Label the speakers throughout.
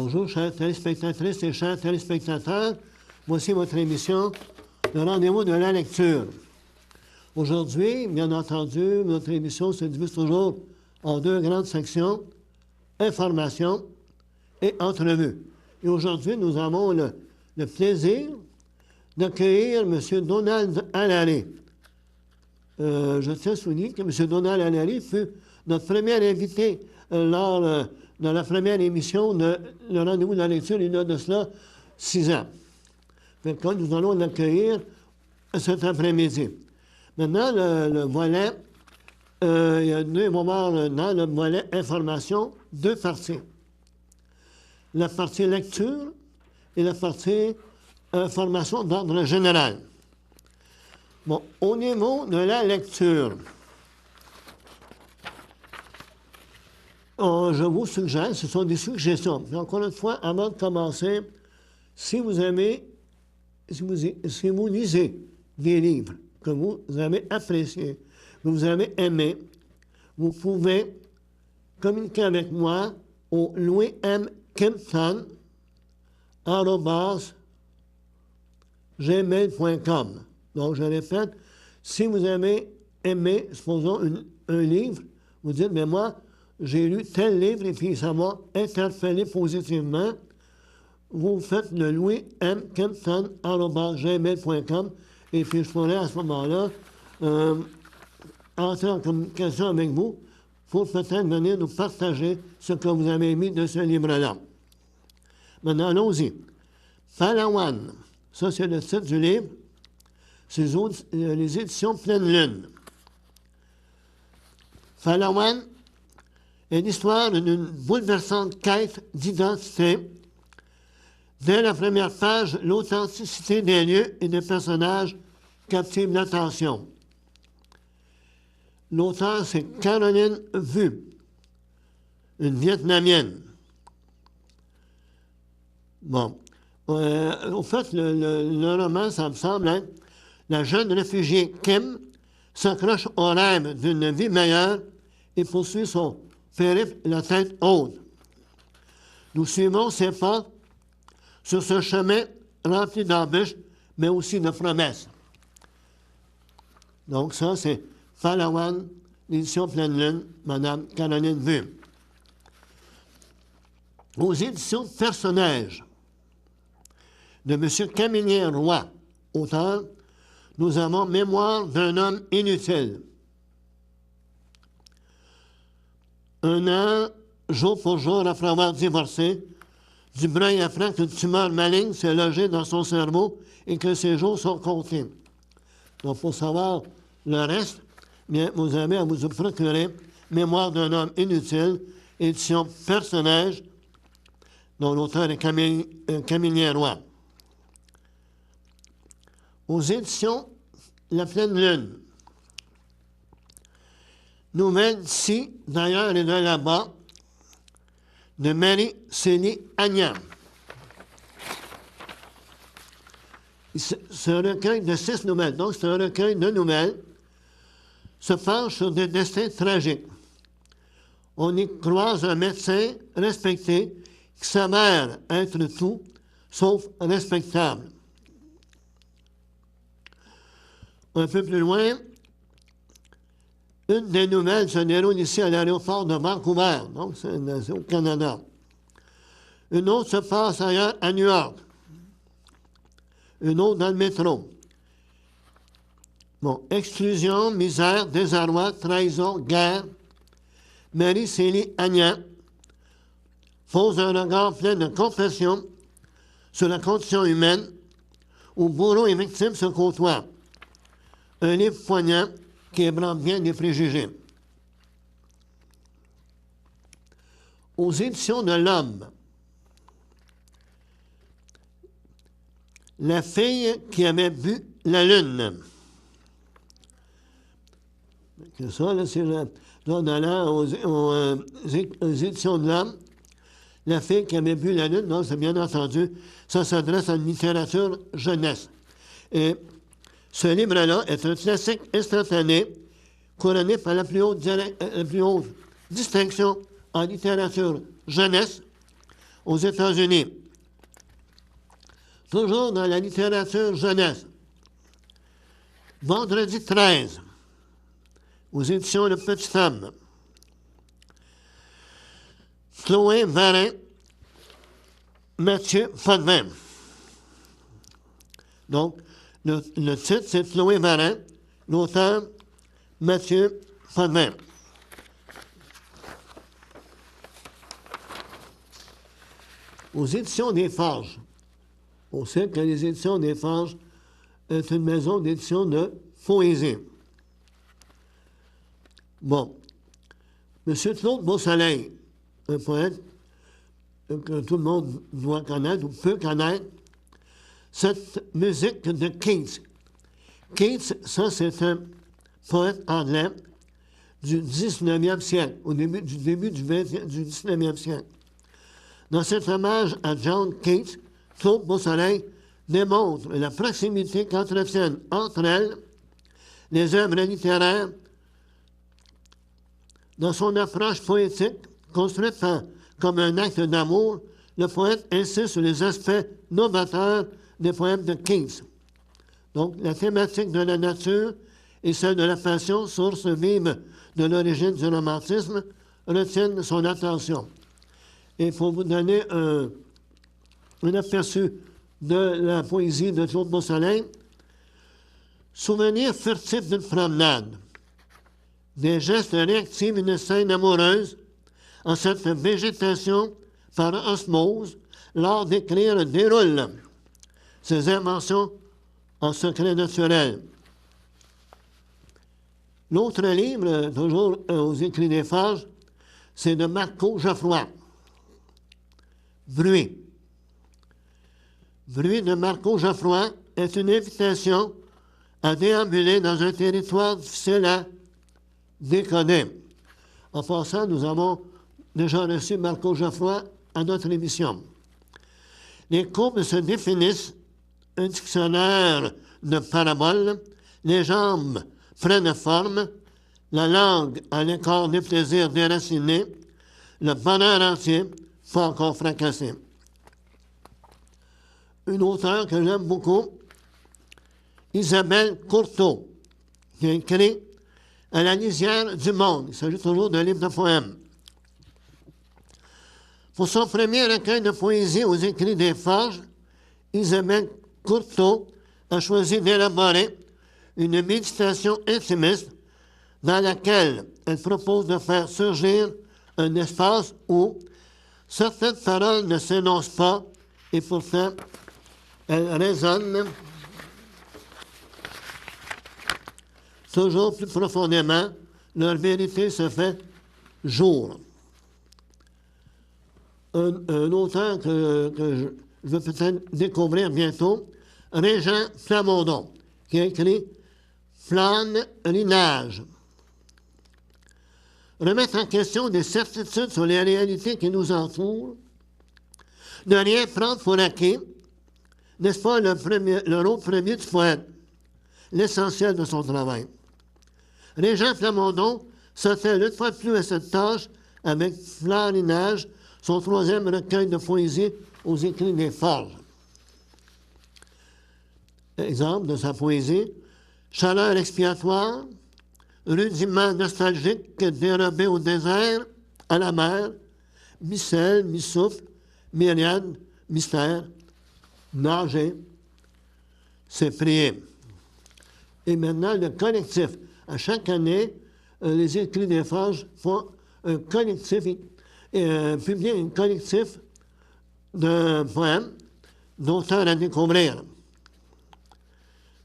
Speaker 1: Bonjour, chères téléspectatrices et chers téléspectateurs. Voici votre émission, le rendez-vous de la lecture. Aujourd'hui, bien entendu, notre émission se divise toujours en deux grandes sections, information et entrevue. Et aujourd'hui, nous avons le plaisir d'accueillir M. Donald Allary. Je tiens à souligner que M. Donald Allary fut notre premier invité lors de la première émission de Le rendez-vous de la lecture, il y a de cela 6 ans. Donc, nous allons l'accueillir cet après-midi. Maintenant, le volet, on va voir dans le volet information, deux parties. La partie lecture et la partie formation d'ordre général. Bon, au niveau de la lecture, je vous suggère, ce sont des suggestions. Puis encore une fois, avant de commencer, si vous lisez des livres que vous avez appréciés, que vous avez aimés, vous pouvez communiquer avec moi au louismkimpton@gmail.com. Donc, je répète, si vous avez aimé, supposons, un livre, vous dites, mais moi, j'ai lu tel livre et puis ça m'a interpellé positivement. Vous faites le louismkimpton@gmail.com et puis je pourrais à ce moment-là entrer en communication avec vous pour peut-être venir nous partager ce que vous avez aimé de ce livre-là. Maintenant, allons-y. Palawan, ça c'est le titre du livre. C'est les éditions Pleine Lune. Palawan est l'histoire d'une bouleversante quête d'identité. Dès la première page, l'authenticité des lieux et des personnages captive l'attention. L'auteur, c'est Caroline Vu, une Vietnamienne. Bon. Au fait, le roman, ça me semble, hein, la jeune réfugiée Kim s'accroche au rêve d'une vie meilleure et poursuit son périple la tête haute. Nous suivons ses pas sur ce chemin rempli d'embûches, mais aussi de promesses. Donc ça, c'est Palawan, l'édition Pleine Lune, Mme Caroline Vu. Aux éditions Personnages de M. Camillien Roy, auteur, nous avons Mémoire d'un homme inutile. Un an, jour pour jour, après avoir divorcé, Dubreuil apprend qu'une tumeur maligne s'est logée dans son cerveau et que ses jours sont comptés. Donc, pour savoir le reste, bien, vous avez à vous procurer Mémoire d'un homme inutile, édition Personnage, dont l'auteur est Camillien Roy. Aux éditions La Pleine Lune. Nouvelle d'ici, d'ailleurs et de là-bas, de Marie-Célie Agnan. C'est un recueil de 6 nouvelles. Donc, c'est un recueil de nouvelles se penche sur des destins tragiques. On y croise un médecin respecté qui s'avère être tout sauf respectable. Un peu plus loin, une des nouvelles se déroule ici à l'aéroport de Vancouver, donc c'est au Canada. Une autre se passe ailleurs à New York. Une autre dans le métro. Bon, exclusion, misère, désarroi, trahison, guerre. Marie-Célie Agnan pose un regard plein de compassion sur la condition humaine où bourreau et victime se côtoient. Un livre poignant qui ébranle bien des préjugés. Aux éditions de l'Homme, La fille qui avait vu la lune. C'est ça, là, c'est aux éditions de l'Homme. La fille qui avait vu la lune, donc c'est bien entendu, ça s'adresse à une littérature jeunesse. Et ce livre-là est un classique instantané couronné par la plus haute distinction en littérature jeunesse aux États-Unis. Toujours dans la littérature jeunesse. Vendredi 13, aux éditions Le Petit Homme. Chloé Varin, Mathieu Potvin. Donc, le titre, c'est Chloé Varin, l'auteur, Mathieu Potvin. Aux éditions des Forges. On sait que les éditions des Forges est une maison d'édition de poésie. Bon. M. Claude Beausoleil, un poète que tout le monde doit connaître ou peut connaître, cette musique de Keats. Keats, ça, c'est un poète anglais du 19e siècle, au début du 19e siècle. Dans cet hommage à John Keats, Claude Beausoleil démontre la proximité qu'entretiennent entre elles les œuvres littéraires dans son approche poétique, construite comme un acte d'amour. Le poète insiste sur les aspects novateurs des poèmes de Keats. Donc, la thématique de la nature et celle de la passion, source vive de l'origine du romantisme, retiennent son attention. Et pour vous donner un aperçu de la poésie de Claude Beausoleil, souvenir furtif d'une promenade, des gestes réactifs d'une scène amoureuse, en cette végétation par osmose, l'art d'écrire déroule ses inventions en secret naturel. L'autre livre, toujours aux Écrits des Forges, c'est de Marco Geoffroy. Bruit. Bruit de Marco Geoffroy est une invitation à déambuler dans un territoire difficile à décoder. En passant, nous avons déjà reçu Marco Geoffroy à notre émission. Les courbes se définissent, un dictionnaire de paraboles, les jambes prennent forme, la langue a l'écart des plaisirs déracinés, le bonheur entier pas encore fracassé. Une auteure que j'aime beaucoup, Isabelle Courteau, qui a écrit À la lisière du monde. Il s'agit toujours d'un livre de poèmes. Pour son premier recueil de poésie aux Écrits des Forges, Isabelle Courteau a choisi d'élaborer une méditation intimiste dans laquelle elle propose de faire surgir un espace où certaines paroles ne s'énoncent pas et pourtant elles résonnent toujours plus profondément. Leur vérité se fait jour. Un auteur que je vais peut-être découvrir bientôt, Régent Plamondon, qui a écrit Flâne-Linage. Remettre en question des certitudes sur les réalités qui nous entourent, ne rien prendre pour acquis, n'est-ce pas le rôle premier du poète, l'essentiel de son travail. Régent Plamondon s'attelle une fois de plus à cette tâche avec Flâne-Linage, son troisième recueil de poésie aux Écrits des Forges. Exemple de sa poésie, chaleur expiatoire, rudiment nostalgique dérobé au désert, à la mer, mi-sel, mi-souffle, myriade, mystère, nager, c'est prier. Et maintenant, le collectif. À chaque année, les Écrits des Forges font un collectif, publient un collectif de poèmes d'auteurs à découvrir.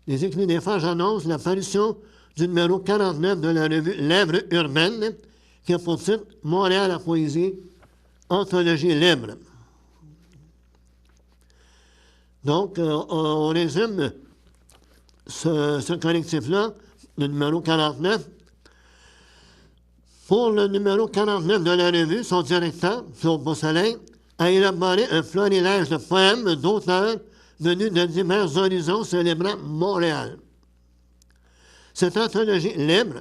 Speaker 1: Les Écrits des Forges annoncent la parution du numéro 49 de la revue Lèvres urbaines, qui a pour titre Montréal à poésie, anthologie libre. Donc, on résume ce collectif-là, le numéro 49. Pour le numéro 49 de la revue, son directeur, Claude Beausoleil, a élaboré un florilège de poèmes d'auteurs venus de divers horizons célébrant Montréal. Cette anthologie libre,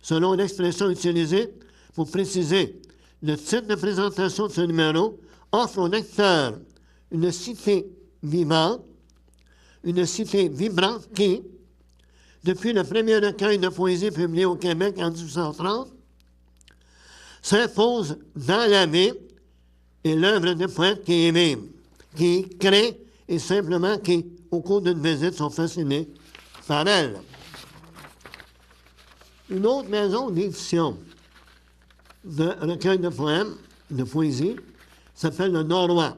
Speaker 1: selon l'expression utilisée pour préciser le titre de présentation de ce numéro, offre au lecteur une cité vivante, une cité vibrante qui, depuis le premier recueil de poésie publié au Québec en 1830, s'impose dans la vie et l'œuvre des poètes qui y vivent, qui créent et simplement qui, au cours d'une visite, sont fascinés par elle. Une autre maison d'édition de recueil de poèmes, de poésie, s'appelle le Norois.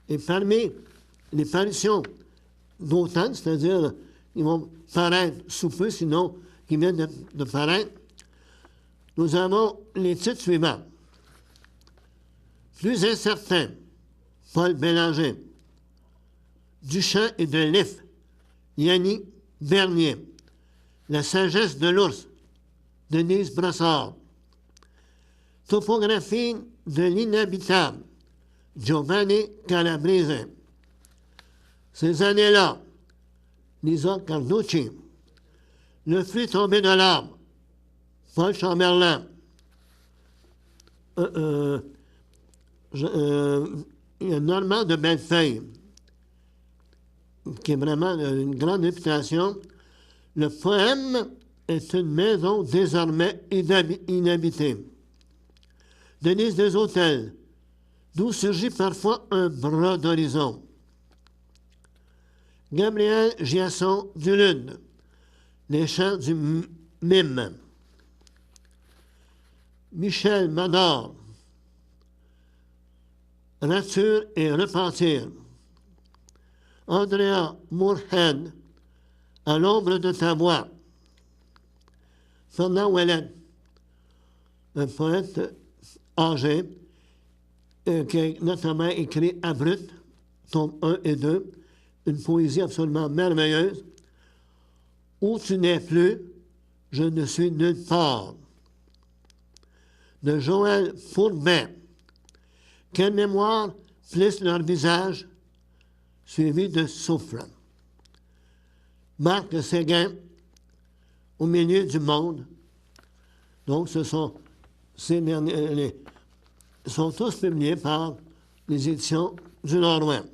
Speaker 1: Et parmi les parutions d'automne, c'est-à-dire ils vont paraître sous peu, sinon qui viennent de paraître, nous avons les titres suivants. Plus incertain, Paul Bélanger. Duchamp et de Lif, Yannick Bernier. La sagesse de l'ours, Denise Brassard. Topographie de l'inhabitable, Giovanni Calabrese. Ces années-là, Lisa Carducci. Le fruit tombé de l'arbre, Paul Chamberlain. Il y a Normand de Bellefeuille, qui est vraiment une grande réputation. Le poème est une maison désormais inhabitée. Denise des Hôtels, d'où surgit parfois un bras d'horizon. Gabriel Giasson du Lude, Les chants du mime. Michel Mador, Rature et repentir. Andrea Moorhead, À l'ombre de ta voix. Fernand Ouellet, un poète âgé qui a notamment écrit Abrut, tome 1 et 2, une poésie absolument merveilleuse. Où tu n'es plus, je ne suis nulle part. De Joël Fourbet. Quelle mémoire plisse leur visage, suivi de souffle. Marc Séguin, Au milieu du monde. Donc, ces derniers, sont tous publiés par les éditions du Nord-Ouest.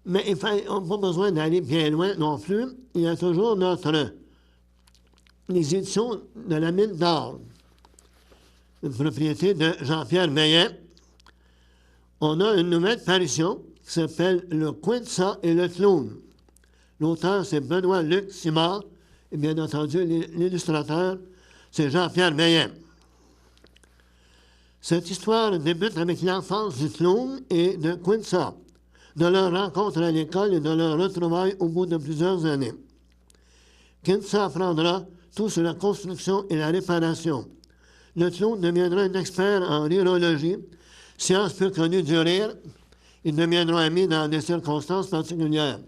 Speaker 1: Mais on n'a pas besoin d'aller bien loin non plus. Il y a toujours les éditions de la Mine d'Or, une propriété de Jean-Pierre Meillet. On a une nouvelle parution qui s'appelle Le Quinça et le Clown. L'auteur, c'est Benoît-Luc Simard, et bien entendu, l'illustrateur, c'est Jean-Pierre Meillet. Cette histoire débute avec l'enfance du clown et de Quinça, de leur rencontre à l'école et de leur retrouvailles au bout de plusieurs années. Quinça apprendra tout sur la construction et la réparation. Le clown deviendra un expert en rhyrologie, science peu connue du rire. Ils deviendront amis dans des circonstances particulières.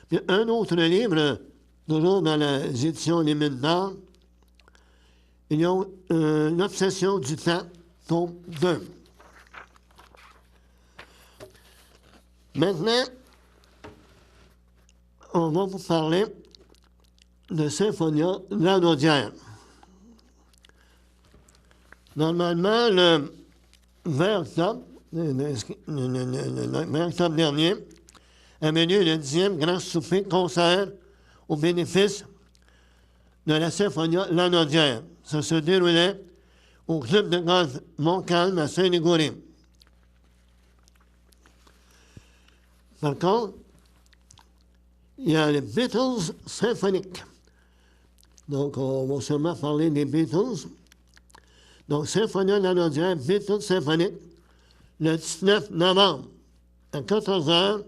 Speaker 1: Puis un autre livre, toujours dans les éditions Les Mines d'Or, il y a L'Obsession du temps, tome 2. Maintenant, on va vous parler de Symphonia Lanaudière. Normalement, le 20 octobre, le 20 octobre dernier, avait lieu le 10e grand souper-concert au bénéfice de la Symphonia Lanaudière. Ça se déroulait au club de golf Montcalm à Saint-Légory. Par contre, il y a les Beatles symphoniques. Donc, on va sûrement parler des Beatles. Donc, Symphonia Lanaudière, Beatles symphonique, le 19 novembre à 14 h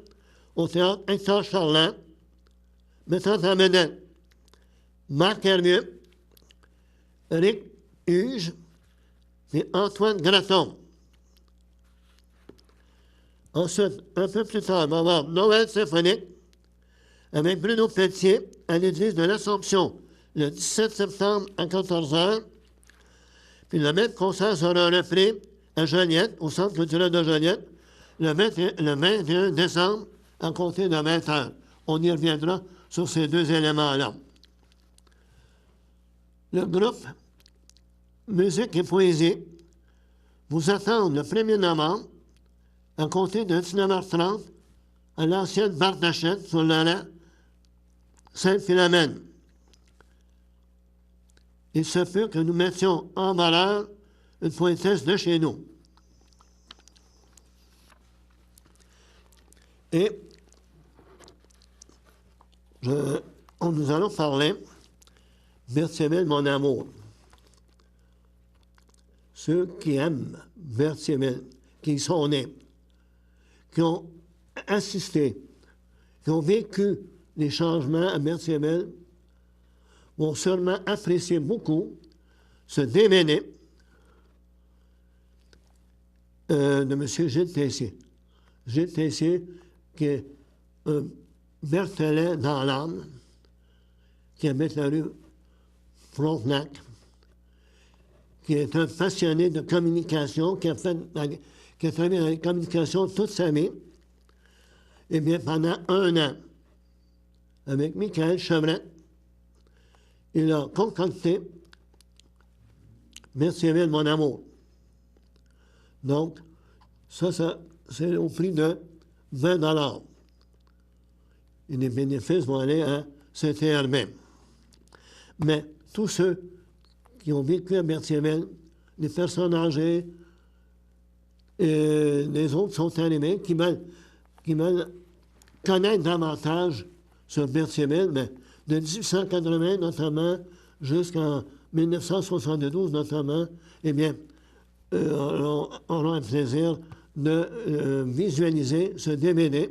Speaker 1: au théâtre Hector Charland, mettant en vedette Marc Hervieux, Rick Huge et Antoine Graton. Ensuite, un peu plus tard, on va avoir Noël symphonique avec Bruno Pelletier à l'église de l'Assomption le 17 septembre à 14 h. Puis le même concert sera repris à Joliette, au Centre culturel de Joliette, le 21 décembre à compter de 20 h. On y reviendra sur ces deux éléments-là. Le groupe Musique et Poésie vous attendre le 1er novembre, à compter de 19h30, à l'ancienne barre d'Achette sur l'arrêt Sainte-Philomène. Il se peut que nous mettions en valeur une poétesse de chez nous. Et nous allons parler Berthier-Mille, mon amour. Ceux qui aiment Berthier-Mille, qui y sont nés, qui ont assisté, qui ont vécu les changements à Berthier-Mille, vont sûrement apprécier beaucoup ce DVD de M. Gilles Tessier. Gilles Tessier, qui est un Berthelin dans l'âme, qui habite la rue Frontenac, qui est un passionné de communication, qui a travaillé dans la communication toute sa vie. Eh bien, pendant 1 an, avec Michael Chevrette, il a concocté Berthier-Mille, mon amour. Donc, ça c'est au prix de 20 $. Et les bénéfices vont aller à CTRB. Mais tous ceux qui ont vécu à Berthier-Mille, les personnes âgées et les autres sont arrivés, qui veulent connaître davantage sur Berthier-Mille, mais de 1880 notamment jusqu'en 1972 notamment, eh bien, auront un plaisir de visualiser ce DVD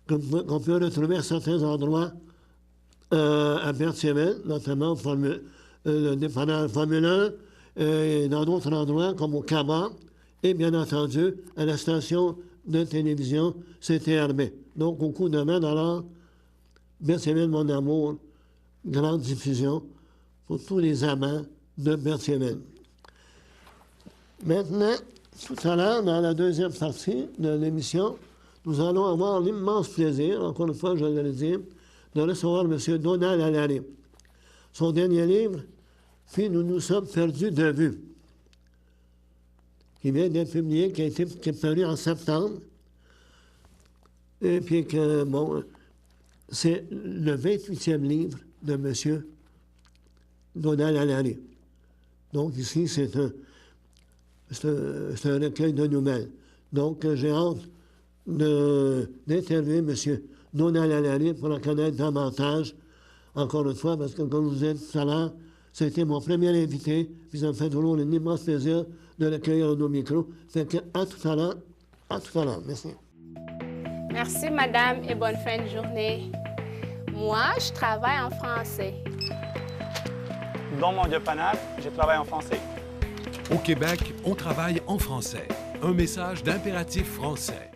Speaker 1: qu'on peut retrouver à certains endroits à Berthier-Mille, notamment le dépanneur Formule 1, et dans d'autres endroits comme au Cabas, et bien entendu à la station de télévision CTRB. Donc, au coût de 20 $, Berthier-Mille, mon amour, grande diffusion pour tous les amants de Berthier-Mille. Maintenant, tout à l'heure, dans la deuxième partie de l'émission, nous allons avoir l'immense plaisir, encore une fois, je le dis, de recevoir M. Donald Allary. Son dernier livre, « Puis nous nous sommes perdus de vue », qui vient d'être publié, qui est paru en septembre. Et puis que, bon, c'est le 28e livre de M. Donald Allary. Donc ici, c'est un recueil de nouvelles. Donc j'ai hâte d'interviewer M. Donald Allary pour en connaître davantage, encore une fois, parce que comme je vous ai dit tout à l'heure, c'était mon premier invité, puis ça me fait toujours un immense plaisir de l'accueillir à nos micros. Fait que à tout à l'heure. À tout à l'heure. Merci.
Speaker 2: Merci, madame, et bonne fin de journée. Moi, je travaille en français.
Speaker 3: Dans mon dépannage, je travaille en français.
Speaker 4: Au Québec, on travaille en français. Un message d'Impératif français.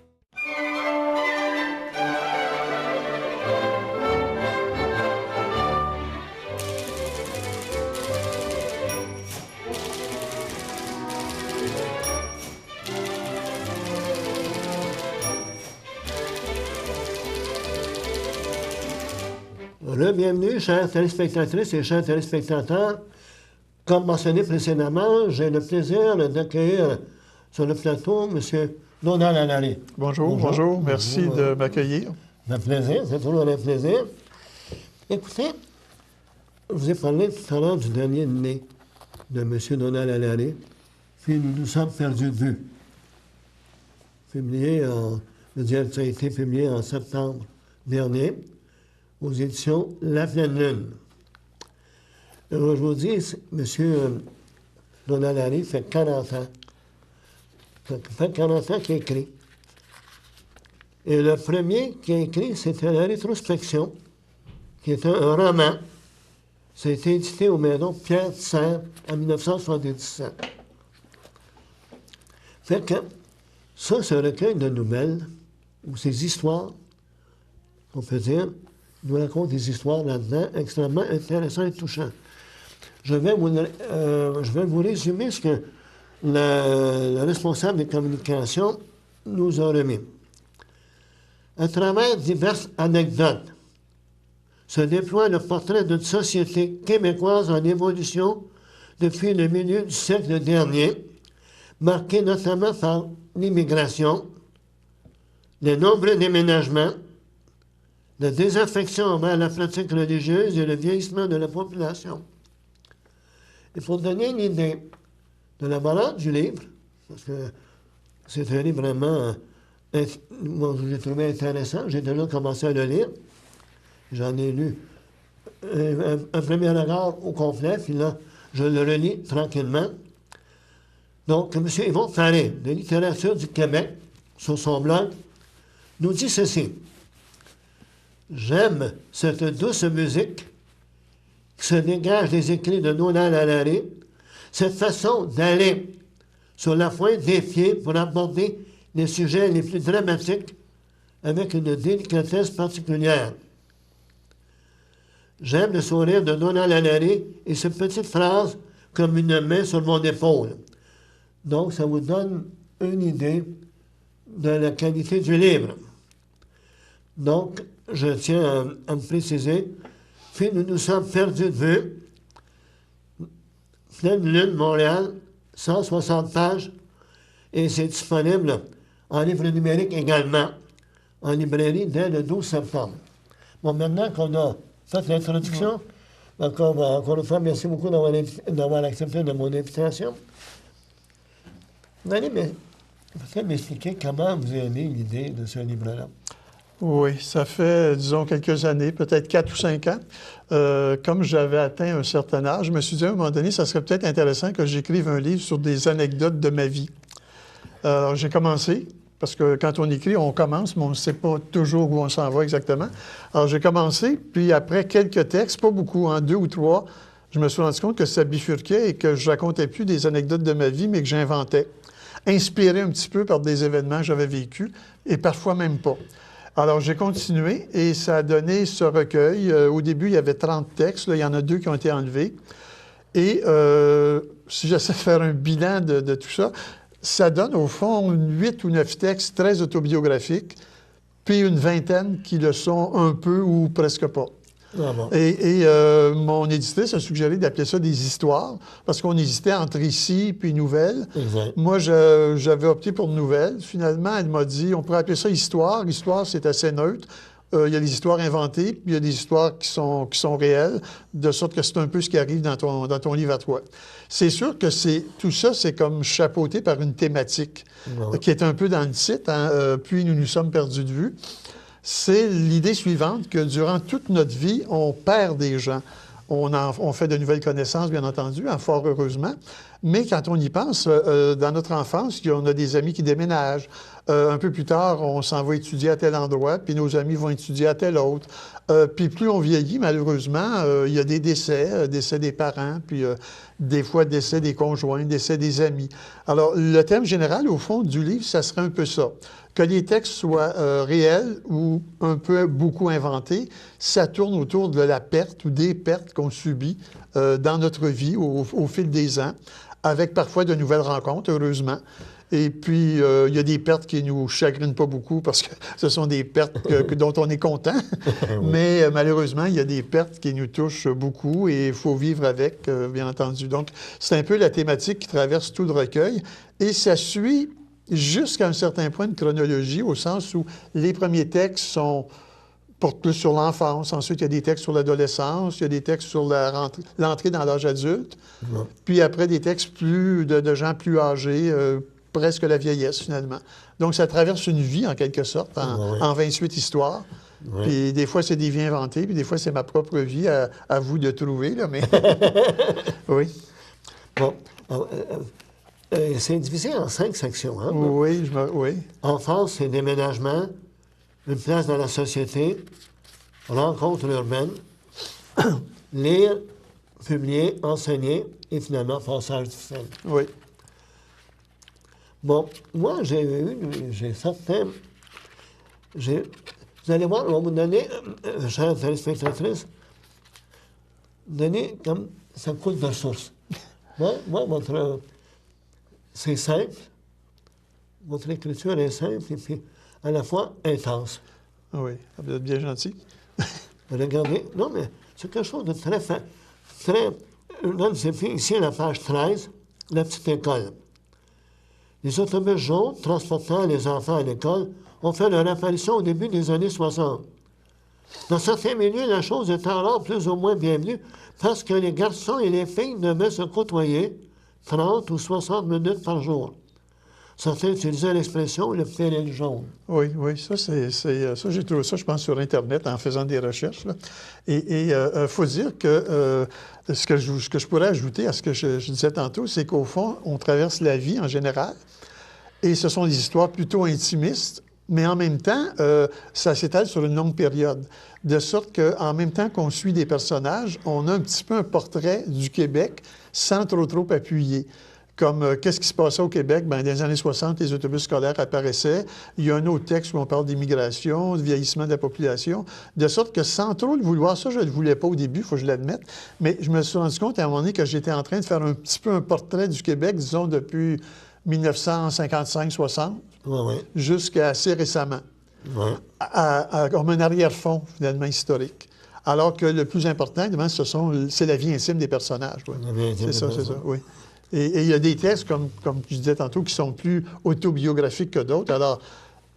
Speaker 1: Bienvenue, chères téléspectatrices et chers téléspectateurs. Comme mentionné précédemment, j'ai le plaisir d'accueillir sur le plateau M. Donald Allary.
Speaker 5: Bonjour, bonjour. Merci de m'accueillir.
Speaker 1: Un plaisir, c'est toujours un plaisir. Écoutez, je vous ai parlé tout à l'heure du dernier né de M. Donald Allary, puis nous nous sommes perdus de vue. Ça a été publié en septembre dernier aux éditions La Pleine Lune. Alors, je vous dis, M. Donald Allary fait 40 ans. Ça fait 40 ans qu'il écrit. Et le premier qu'il a écrit, c'était La Rétrospection, qui est un roman. Ça a été édité aux maisons Pierre de Serre en 1977. Fait que ça, c'est un recueil de nouvelles, ou ces histoires, on peut dire, il nous raconte des histoires là-dedans extrêmement intéressantes et touchantes. Je vais vous résumer ce que le responsable des communications nous a remis. À travers diverses anecdotes, se déploie le portrait d'une société québécoise en évolution depuis le milieu du siècle dernier, marquée notamment par l'immigration, les nombreux déménagements, la désaffection envers la pratique religieuse et le vieillissement de la population. Et pour donner une idée de la valeur du livre, parce que c'est un livre vraiment, moi, je l'ai trouvé intéressant, j'ai déjà commencé à le lire, j'en ai lu un premier regard au complet, puis là, je le relis tranquillement. Donc, M. Yvon Faré, de Littérature du Québec, sur son blog, nous dit ceci. J'aime cette douce musique qui se dégage des écrits de Donald Allary, cette façon d'aller sur la pointe des pieds pour aborder les sujets les plus dramatiques avec une délicatesse particulière. J'aime le sourire de Donald Allary et cette petite phrase comme une main sur mon épaule. Donc, ça vous donne une idée de la qualité du livre. Donc, je tiens à me préciser, puis nous nous sommes perdus de vue. Pleine Lune, Montréal, 160 pages, et c'est disponible en livre numérique également, en librairie dès le 12 septembre. Bon, maintenant qu'on a fait l'introduction, encore une fois, merci beaucoup d'avoir accepté de mon invitation. Vous allez peut-être m'expliquer comment vous avez eu l'idée de ce livre-là.
Speaker 5: Oui, ça fait, disons, quelques années, peut-être 4 ou 5 ans. Comme j'avais atteint un certain âge, je me suis dit à un moment donné, ça serait peut-être intéressant que j'écrive un livre sur des anecdotes de ma vie. Alors, j'ai commencé, parce que quand on écrit, on commence, mais on ne sait pas toujours où on s'en va exactement. Alors, j'ai commencé, puis après quelques textes, pas beaucoup, 2 ou 3, je me suis rendu compte que ça bifurquait et que je racontais plus des anecdotes de ma vie, mais que j'inventais, inspiré un petit peu par des événements que j'avais vécus, et parfois même pas. Alors, j'ai continué et ça a donné ce recueil. Au début, il y avait 30 textes. Là, il y en a 2 qui ont été enlevés. Et si j'essaie de faire un bilan de tout ça, ça donne au fond 8 ou 9 textes très autobiographiques, puis une vingtaine qui le sont un peu ou presque pas.
Speaker 1: Ah bon.
Speaker 5: Et mon éditrice a suggéré d'appeler ça des histoires, parce qu'on hésitait entre récits puis nouvelles.
Speaker 1: Exact.
Speaker 5: Moi, j'avais opté pour nouvelles. Finalement, elle m'a dit, on pourrait appeler ça histoire. L'histoire, c'est assez neutre. Il y a des histoires inventées, puis il y a des histoires qui sont réelles, de sorte que c'est un peu ce qui arrive dans ton livre à toi. C'est sûr que tout ça, c'est comme chapeauté par une thématique qui est un peu dans le titre, hein, puis nous nous sommes perdus de vue. C'est l'idée suivante que durant toute notre vie, on perd des gens. On fait de nouvelles connaissances, bien entendu, hein, fort heureusement. Mais quand on y pense, dans notre enfance, on a des amis qui déménagent. Un peu plus tard, on s'en va étudier à tel endroit, puis nos amis vont étudier à tel autre. Puis plus on vieillit, malheureusement, il y a des décès, décès des parents, puis des fois décès des conjoints, décès des amis. Alors, le thème général, au fond, du livre, ça serait un peu ça. Que les textes soient réels ou un peu beaucoup inventés, ça tourne autour de la perte ou des pertes qu'on subit dans notre vie au fil des ans, avec parfois de nouvelles rencontres, heureusement. Et puis, il y a des pertes qui ne nous chagrinent pas beaucoup parce que ce sont des pertes dont on est content. Oui. Mais malheureusement, il y a des pertes qui nous touchent beaucoup et il faut vivre avec, bien entendu. Donc, c'est un peu la thématique qui traverse tout le recueil. Et ça suit jusqu'à un certain point de chronologie, au sens où les premiers textes portent plus sur l'enfance. Ensuite, il y a des textes sur l'adolescence, il y a des textes sur l'entrée dans l'âge adulte. Oui. Puis après, des textes de gens plus âgés, presque la vieillesse, finalement. Donc, ça traverse une vie, en quelque sorte, en 28 histoires. Oui. Puis des fois, c'est des vies inventées, puis des fois, c'est ma propre vie, à vous de trouver, là, mais... Oui.
Speaker 1: Bon. C'est divisé en 5 sections, hein?
Speaker 5: Oui, oui.
Speaker 1: Enfance et déménagement, une place dans la société, rencontre urbaine, lire, publier, enseigner, et finalement, passage difficile.
Speaker 5: Oui.
Speaker 1: Bon, moi, j'ai certains... Vous allez voir, on va vous donner, chère téléspectatrice, donner comme ça coule de source. Moi, c'est simple, votre écriture est simple et puis à la fois intense.
Speaker 5: Oui, vous êtes bien gentil.
Speaker 1: Regardez, non, mais c'est quelque chose de très... Là, c'est ici à la page 13, la petite école. Les autobus jaunes transportant les enfants à l'école ont fait leur apparition au début des années 60. Dans certains milieux, la chose est alors plus ou moins bienvenue parce que les garçons et les filles devaient se côtoyer 30 ou 60 minutes par jour. Certains utilisaient l'expression « le péril jaune ».
Speaker 5: Oui, oui, ça, ça j'ai trouvé ça, je pense, sur Internet en faisant des recherches. Là. Et faut dire que ce que je pourrais ajouter à ce que je disais tantôt, c'est qu'au fond, on traverse la vie en général et ce sont des histoires plutôt intimistes, mais en même temps, ça s'étale sur une longue période. De sorte qu'en même temps qu'on suit des personnages, on a un petit peu un portrait du Québec sans trop appuyer. Comme qu'est-ce qui se passait au Québec? Bien, dans les années 60, les autobus scolaires apparaissaient. Il y a un autre texte où on parle d'immigration, de vieillissement de la population, de sorte que sans trop le vouloir, ça, je ne le voulais pas au début, il faut que je l'admette, mais je me suis rendu compte à un moment donné que j'étais en train de faire un petit peu un portrait du Québec, disons, depuis 1955-60, jusqu'à assez récemment, comme un arrière-fond, finalement, historique. Alors que le plus important, évidemment, c'est la vie intime des personnages. Ouais. C'est ça, oui. Et il y a des textes, comme je disais tantôt, qui sont plus autobiographiques que d'autres. Alors,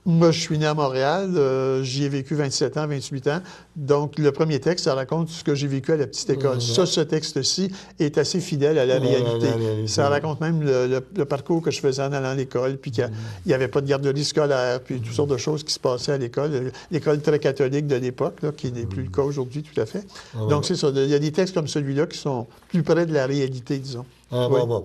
Speaker 5: moi, je suis né à Montréal, j'y ai vécu 27 ans, 28 ans. Donc, le premier texte, ça raconte ce que j'ai vécu à la petite école. Ça, ce texte-ci est assez fidèle à la réalité. Ça raconte même le parcours que je faisais en allant à l'école, puis qu'il n'y avait pas de garderie scolaire, puis toutes sortes de choses qui se passaient à l'école. L'école très catholique de l'époque, qui n'est plus le cas aujourd'hui, tout à fait. Donc, c'est ça. Il y a des textes comme celui-là qui sont plus près de la réalité, disons.
Speaker 1: Bon.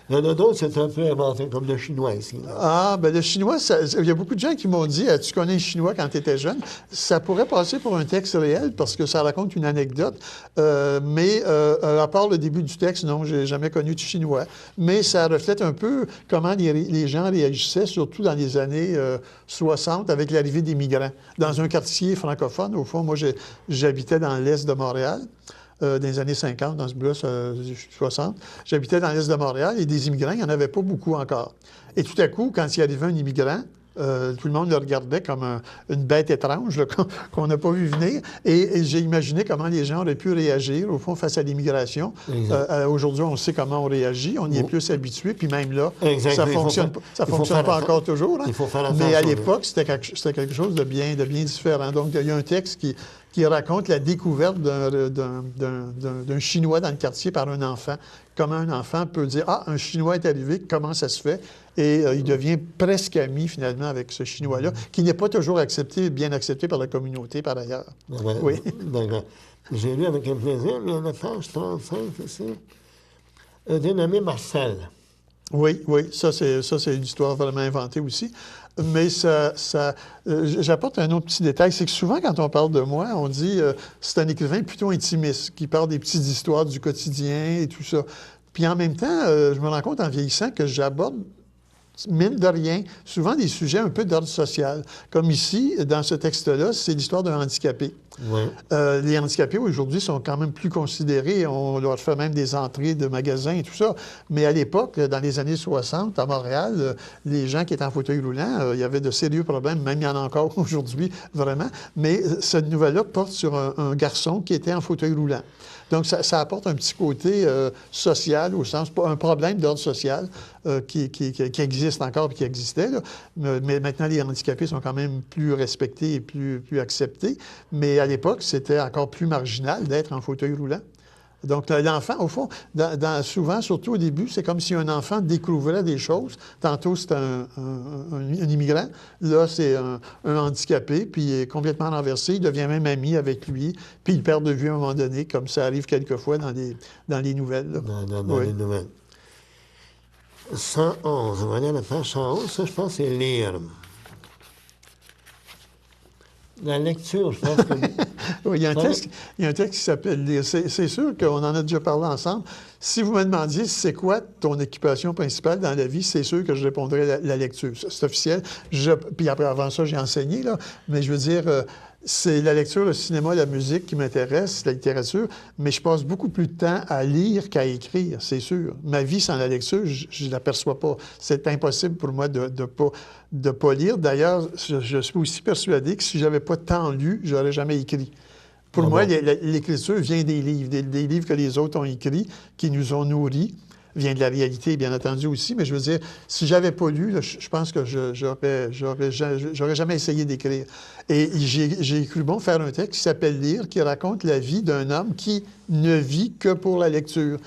Speaker 1: Il y en a d'autres, c'est un peu inventé, comme le chinois ici. Là.
Speaker 5: Ah, bien, le chinois, il y a beaucoup de gens qui m'ont dit « Tu connais le chinois quand tu étais jeune? » Ça pourrait passer pour un texte réel parce que ça raconte une anecdote, mais à part le début du texte, non, j'ai jamais connu de chinois. Mais ça reflète un peu comment les gens réagissaient, surtout dans les années 60, avec l'arrivée des migrants. Dans un quartier francophone, au fond, moi, j'habitais dans l'est de Montréal. Dans les années 50, dans ce bout-là, 60. J'habitais dans l'est de Montréal et des immigrants, il n'y en avait pas beaucoup encore. Et tout à coup, quand il arrivait un immigrant, tout le monde le regardait comme une bête étrange là, qu'on n'a pas vu venir. Et j'ai imaginé comment les gens auraient pu réagir, au fond, face à l'immigration. Aujourd'hui, on sait comment on réagit, on y est plus habitué, puis même là, ça ne fonctionne pas encore toujours. Hein. Mais à l'époque, c'était quelque chose de bien différent. Donc, il y a un texte qui raconte la découverte d'un Chinois dans le quartier par un enfant. Comment un enfant peut dire « Ah, un Chinois est arrivé, comment ça se fait? » Et il devient presque ami, finalement, avec ce Chinois-là, qui n'est pas toujours bien accepté par la communauté, par ailleurs. Oui.
Speaker 1: D'accord. J'ai lu avec un plaisir, mais la page 35, ici, dénommé Marcel.
Speaker 5: Oui, ça, c'est une histoire vraiment inventée aussi. Mais j'apporte un autre petit détail, c'est que souvent, quand on parle de moi, on dit c'est un écrivain plutôt intimiste, qui parle des petites histoires du quotidien et tout ça. Puis en même temps, je me rends compte en vieillissant que j'aborde, mine de rien, souvent des sujets un peu d'ordre social. Comme ici, dans ce texte-là, c'est l'histoire d'un handicapé.
Speaker 1: Oui.
Speaker 5: Les handicapés, aujourd'hui, sont quand même plus considérés. On leur fait même des entrées de magasins et tout ça. Mais à l'époque, dans les années 60, à Montréal, les gens qui étaient en fauteuil roulant, il y avait de sérieux problèmes. Même il y en a encore aujourd'hui, vraiment. Mais cette nouvelle-là porte sur un garçon qui était en fauteuil roulant. Donc, ça apporte un petit côté social, au sens, un problème d'ordre social qui existe encore et qui existait. Là. Mais maintenant, les handicapés sont quand même plus respectés et plus acceptés. Mais à l'époque, c'était encore plus marginal d'être en fauteuil roulant. Donc, l'enfant, au fond, souvent, surtout au début, c'est comme si un enfant découvrait des choses. Tantôt, c'est un immigrant. Là, c'est un handicapé, puis il est complètement renversé. Il devient même ami avec lui, puis il perd de vue à un moment donné, comme ça arrive quelquefois dans les nouvelles. Là.
Speaker 1: Dans les nouvelles. 111, on va aller à la page 111. Ça, je pense, c'est lire. La lecture, je pense que...
Speaker 5: Oui, il y a un texte qui s'appelle « Lire ». C'est sûr qu'on en a déjà parlé ensemble. Si vous me demandiez c'est quoi ton occupation principale dans la vie, c'est sûr que je répondrais la lecture. C'est officiel. Puis après, avant ça, j'ai enseigné, là. Mais je veux dire, c'est la lecture, le cinéma, la musique qui m'intéresse, la littérature. Mais je passe beaucoup plus de temps à lire qu'à écrire, c'est sûr. Ma vie sans la lecture, je ne l'aperçois pas. C'est impossible pour moi de pas lire. D'ailleurs, je suis aussi persuadé que si je n'avais pas tant lu, je n'aurais jamais écrit. Pour moi, l'écriture vient des livres que les autres ont écrits, qui nous ont nourris. vient de la réalité, bien entendu, aussi. Mais je veux dire, si j'avais pas lu, là, je pense que j'aurais jamais essayé d'écrire. Et j'ai cru bon faire un texte qui s'appelle « Lire », qui raconte la vie d'un homme qui ne vit que pour la lecture.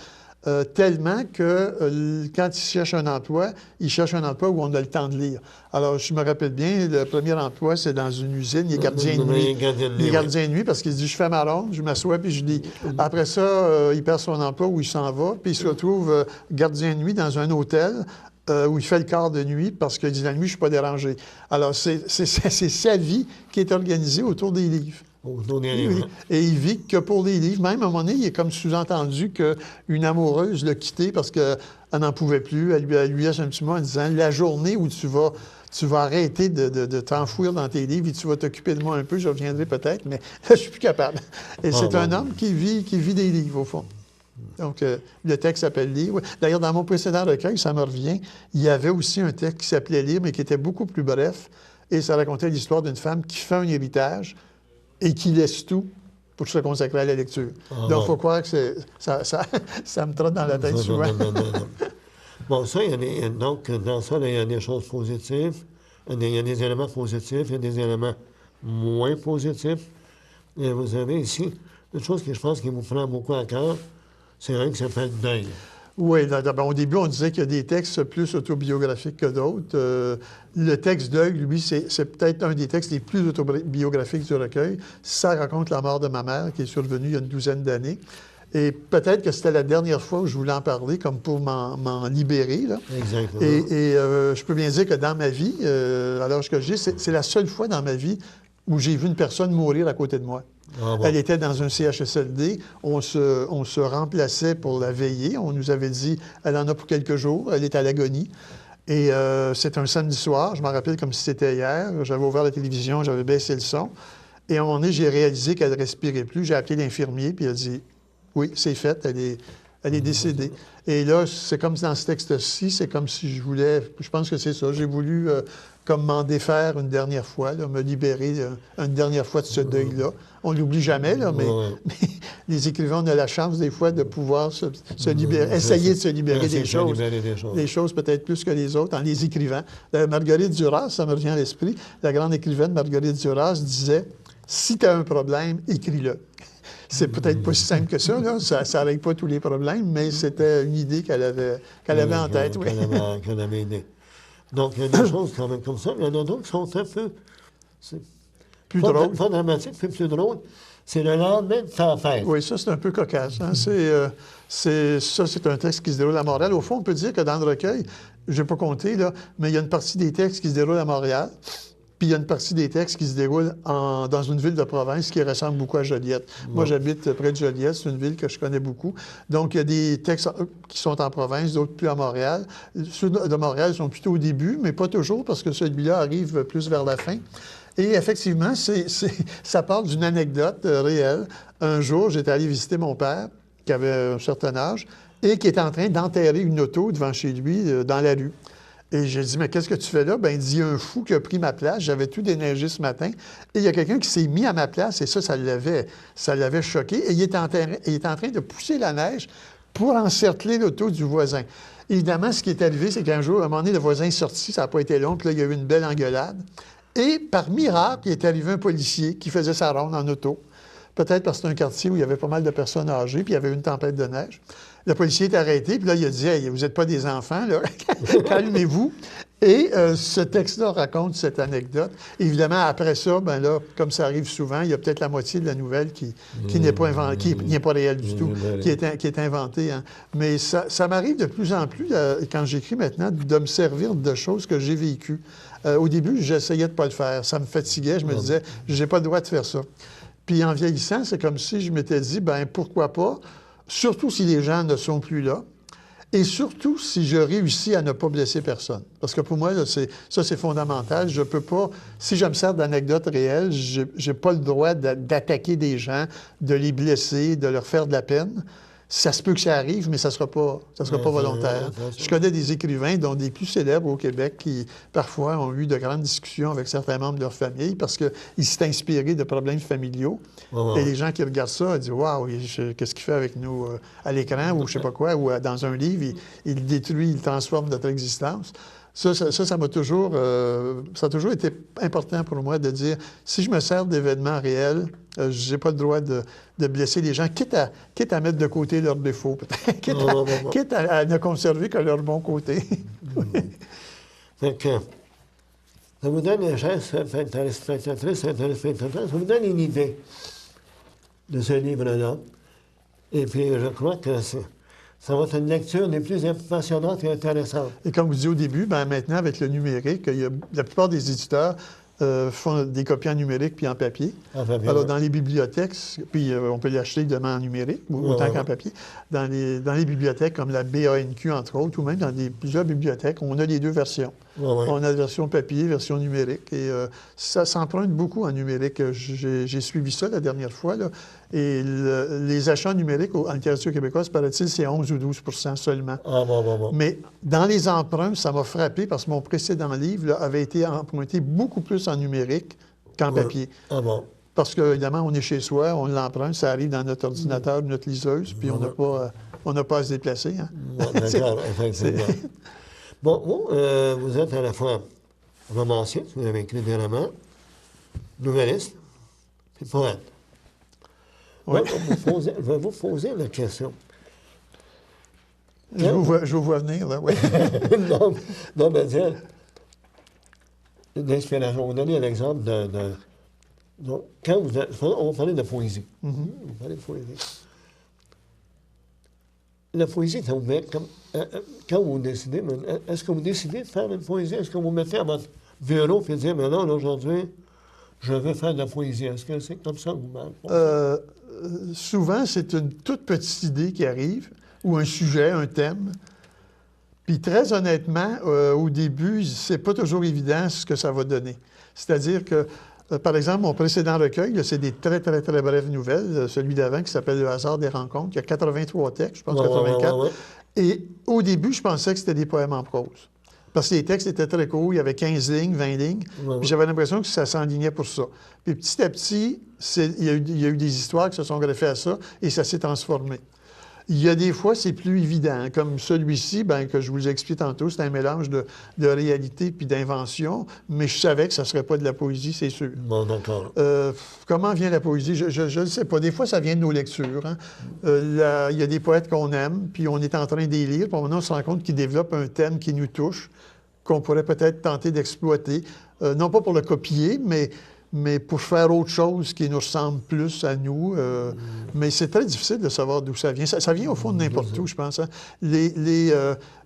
Speaker 5: Tellement que quand il cherche un emploi où on a le temps de lire. Alors, je me rappelle bien, le premier emploi, c'est dans une usine, il est gardien de nuit. Il est gardien de nuit parce qu'il se dit, je fais ma ronde, je m'assois, puis je lis. Après ça, il perd son emploi où il s'en va, puis il se retrouve gardien de nuit dans un hôtel où il fait le quart de nuit parce qu'il dit, la nuit, je ne suis pas dérangé. Alors, c'est sa vie qui est organisée autour des livres. Oui. Et il vit que pour des livres. Même à un moment donné, il est comme sous-entendu qu'une amoureuse l'a quitté parce qu'elle n'en pouvait plus. Elle lui laisse un petit mot en disant « La journée où tu vas arrêter de t'enfouir dans tes livres et tu vas t'occuper de moi un peu, je reviendrai peut-être, mais là, je suis plus capable. » Et c'est un homme qui vit des livres, au fond. Donc, le texte s'appelle « Lire ». D'ailleurs, dans mon précédent recueil, ça me revient, il y avait aussi un texte qui s'appelait « Lire », mais qui était beaucoup plus bref. Et ça racontait l'histoire d'une femme qui fait un héritage et qui laisse tout pour se consacrer à la lecture. Donc, il faut croire que ça me trotte dans la tête souvent.
Speaker 1: Bon, ça, donc, dans ça, il y a des choses positives, il y a des éléments positifs, il y a des éléments moins positifs. Et vous avez ici une chose que je pense qui vous prend beaucoup à cœur, c'est un qui s'appelle « Deuil ». Oui,
Speaker 5: au début, on disait qu'il y a des textes plus autobiographiques que d'autres. Le texte Deuil, lui, c'est peut-être un des textes les plus autobiographiques du recueil. Ça raconte la mort de ma mère, qui est survenue il y a une douzaine d'années. Et peut-être que c'était la dernière fois où je voulais en parler, comme pour m'en libérer. Là.
Speaker 1: Exactement.
Speaker 5: Et je peux bien dire que dans ma vie, à l'âge que j'ai, c'est la seule fois dans ma vie où j'ai vu une personne mourir à côté de moi. Ah bon. Elle était dans un CHSLD. On se remplaçait pour la veiller. On nous avait dit, elle en a pour quelques jours. Elle est à l'agonie. Et c'est un samedi soir. Je m'en rappelle comme si c'était hier. J'avais ouvert la télévision, j'avais baissé le son. Et à un moment donné, j'ai réalisé qu'elle ne respirait plus. J'ai appelé l'infirmier, puis il a dit, oui, c'est fait, elle est décédée. Et là, c'est comme dans ce texte-ci, c'est comme si je pense que c'est ça, j'ai voulu comme m'en défaire une dernière fois, là, me libérer une dernière fois de ce deuil-là. On ne l'oublie jamais, là, mais les écrivains ont la chance des fois de pouvoir se libérer, essayer de se libérer des choses peut-être plus que les autres en les écrivant. Marguerite Duras, ça me revient à l'esprit, la grande écrivaine Marguerite Duras disait « Si tu as un problème, écris-le ». C'est peut-être pas si simple que ça, là. Ça ne règle pas tous les problèmes, mais c'était une idée qu'elle avait en tête. Oui.
Speaker 1: Qu'elle avait aidé. Donc, il y a des choses quand même comme ça, mais il y en a d'autres qui sont un peu...
Speaker 5: Plus drôles.
Speaker 1: Pas dramatiques, mais plus drôles. C'est le lendemain de tempête.
Speaker 5: Oui, ça, c'est un peu cocasse. Hein? C'est un texte qui se déroule à Montréal. Au fond, on peut dire que dans le recueil, je n'ai pas compté, là, mais il y a une partie des textes qui se déroulent à Montréal. Puis il y a une partie des textes qui se déroulent dans une ville de province qui ressemble beaucoup à Joliette. Bon. Moi, j'habite près de Joliette, c'est une ville que je connais beaucoup. Donc, il y a des textes qui sont en province, d'autres plus à Montréal. Ceux de Montréal sont plutôt au début, mais pas toujours, parce que celui-là arrive plus vers la fin. Et effectivement, ça parle d'une anecdote réelle. Un jour, j'étais allé visiter mon père, qui avait un certain âge, et qui était en train d'enterrer une auto devant chez lui, dans la rue. Et j'ai dit, mais qu'est-ce que tu fais là? Bien, il dit, il y a un fou qui a pris ma place. J'avais tout déneigé ce matin. Et il y a quelqu'un qui s'est mis à ma place, et ça l'avait choqué. Et il est en train de pousser la neige pour encercler l'auto du voisin. Évidemment, ce qui est arrivé, c'est qu'un jour, à un moment donné, le voisin est sorti, ça n'a pas été long, puis là, il y a eu une belle engueulade. Et par miracle, il est arrivé un policier qui faisait sa ronde en auto. Peut-être parce que c'est un quartier où il y avait pas mal de personnes âgées, puis il y avait eu une tempête de neige. Le policier est arrêté, puis là, il a dit « Hey, vous n'êtes pas des enfants, là, calmez-vous ». Et ce texte-là raconte cette anecdote. Évidemment, après ça, ben là, comme ça arrive souvent, il y a peut-être la moitié de la nouvelle qui n'est pas inventée, qui n'est pas réelle du tout, qui est inventée. Hein. Mais ça m'arrive de plus en plus, quand j'écris maintenant, de me servir de choses que j'ai vécues. Au début, j'essayais de ne pas le faire. Ça me fatiguait. Je me disais, j'ai pas le droit de faire ça. Puis en vieillissant, c'est comme si je m'étais dit, ben pourquoi pas, surtout si les gens ne sont plus là, et surtout si je réussis à ne pas blesser personne. Parce que pour moi, là, c'est fondamental. Je peux pas, si je me sers d'anecdotes réelles, j'ai pas le droit d'attaquer des gens, de les blesser, de leur faire de la peine. Ça se peut que ça arrive, mais ça ne sera pas volontaire. Je connais des écrivains, dont des plus célèbres au Québec, qui parfois ont eu de grandes discussions avec certains membres de leur famille parce qu'ils s'étaient inspirés de problèmes familiaux. Et les gens qui regardent ça disent « Waouh, qu'est-ce qu'il fait avec nous à l'écran ou je ne sais pas quoi, ou dans un livre, il détruit, il transforme notre existence. » Ça m'a toujours... ça a toujours été important pour moi de dire, si je me sers d'événements réels, je n'ai pas le droit de blesser les gens, quitte à mettre de côté leurs défauts, peut-être, quitte à ne conserver que leur bon côté.
Speaker 1: Fait que, ça vous donne, chers téléspectatrices et téléspectateurs, ça vous donne une idée de ce livre-là. Et puis, je crois que ça va être une lecture des plus passionnantes et intéressantes.
Speaker 5: Et comme vous disiez au début, bien, maintenant, avec le numérique, la plupart des éditeurs font des copies en numérique puis en papier. Alors, dans les bibliothèques, puis on peut l'acheter demain en numérique, autant qu'en papier. Dans les bibliothèques comme la BANQ, entre autres, ou même dans plusieurs bibliothèques, on a les deux versions. On a la version papier, version numérique. Et ça s'emprunte beaucoup en numérique. J'ai suivi ça la dernière fois, là. Et les achats numériques en littérature québécoise, paraît-il, c'est 11 ou 12 seulement. Mais dans les emprunts, ça m'a frappé parce que mon précédent livre là, avait été emprunté beaucoup plus en numérique qu'en papier. Parce que, évidemment, on est chez soi, on l'emprunte, ça arrive dans notre ordinateur, notre liseuse, puis on n'a pas à se déplacer. Hein?
Speaker 1: D'accord, effectivement. Bon, vous êtes à la fois romancier, vous avez écrit des romans, nouvelliste, puis poète. Ouais. Je vais vous poser la question.
Speaker 5: Je vous vois venir, là, oui.
Speaker 1: non, mais dire, l'inspiration. Vous donnez un exemple donc, quand on va parler de poésie. On va parler de poésie. La poésie, ça vous met comme... quand vous décidez, est-ce que vous décidez de faire une poésie? Est-ce que vous mettez à votre bureau et dites, mais non, aujourd'hui, je vais faire de la poésie. Est-ce que c'est comme ça que vous marchez?
Speaker 5: Souvent, c'est une toute petite idée qui arrive, ou un sujet, un thème. Puis très honnêtement, au début, c'est pas toujours évident ce que ça va donner. C'est-à-dire que, par exemple, mon précédent recueil, c'est des très, très, très brèves nouvelles. Celui d'avant qui s'appelle « Le hasard des rencontres ». Il y a 83 textes, je pense 84. Et au début, je pensais que c'était des poèmes en prose. Parce que les textes étaient très courts, il y avait 15 lignes, 20 lignes. Puis j'avais l'impression que ça s'enlignait pour ça. Puis petit à petit, il y a eu des histoires qui se sont greffées à ça et ça s'est transformé. Il y a des fois, c'est plus évident. Comme celui-ci, bien, que je vous ai expliqué tantôt, c'est un mélange de réalité puis d'invention, mais je savais que ça ne serait pas de la poésie, c'est sûr.
Speaker 1: Bon, d'accord.
Speaker 5: Comment vient la poésie? Je ne sais pas. Des fois, ça vient de nos lectures. Hein. Il y a des poètes qu'on aime, puis on est en train d'y lire, puis on se rend compte qu'ils développent un thème qui nous touche, qu'on pourrait peut-être tenter d'exploiter. Non pas pour le copier, mais pour faire autre chose qui nous ressemble plus à nous. Mais c'est très difficile de savoir d'où ça vient. Ça vient au fond de n'importe où, je pense. Hein. À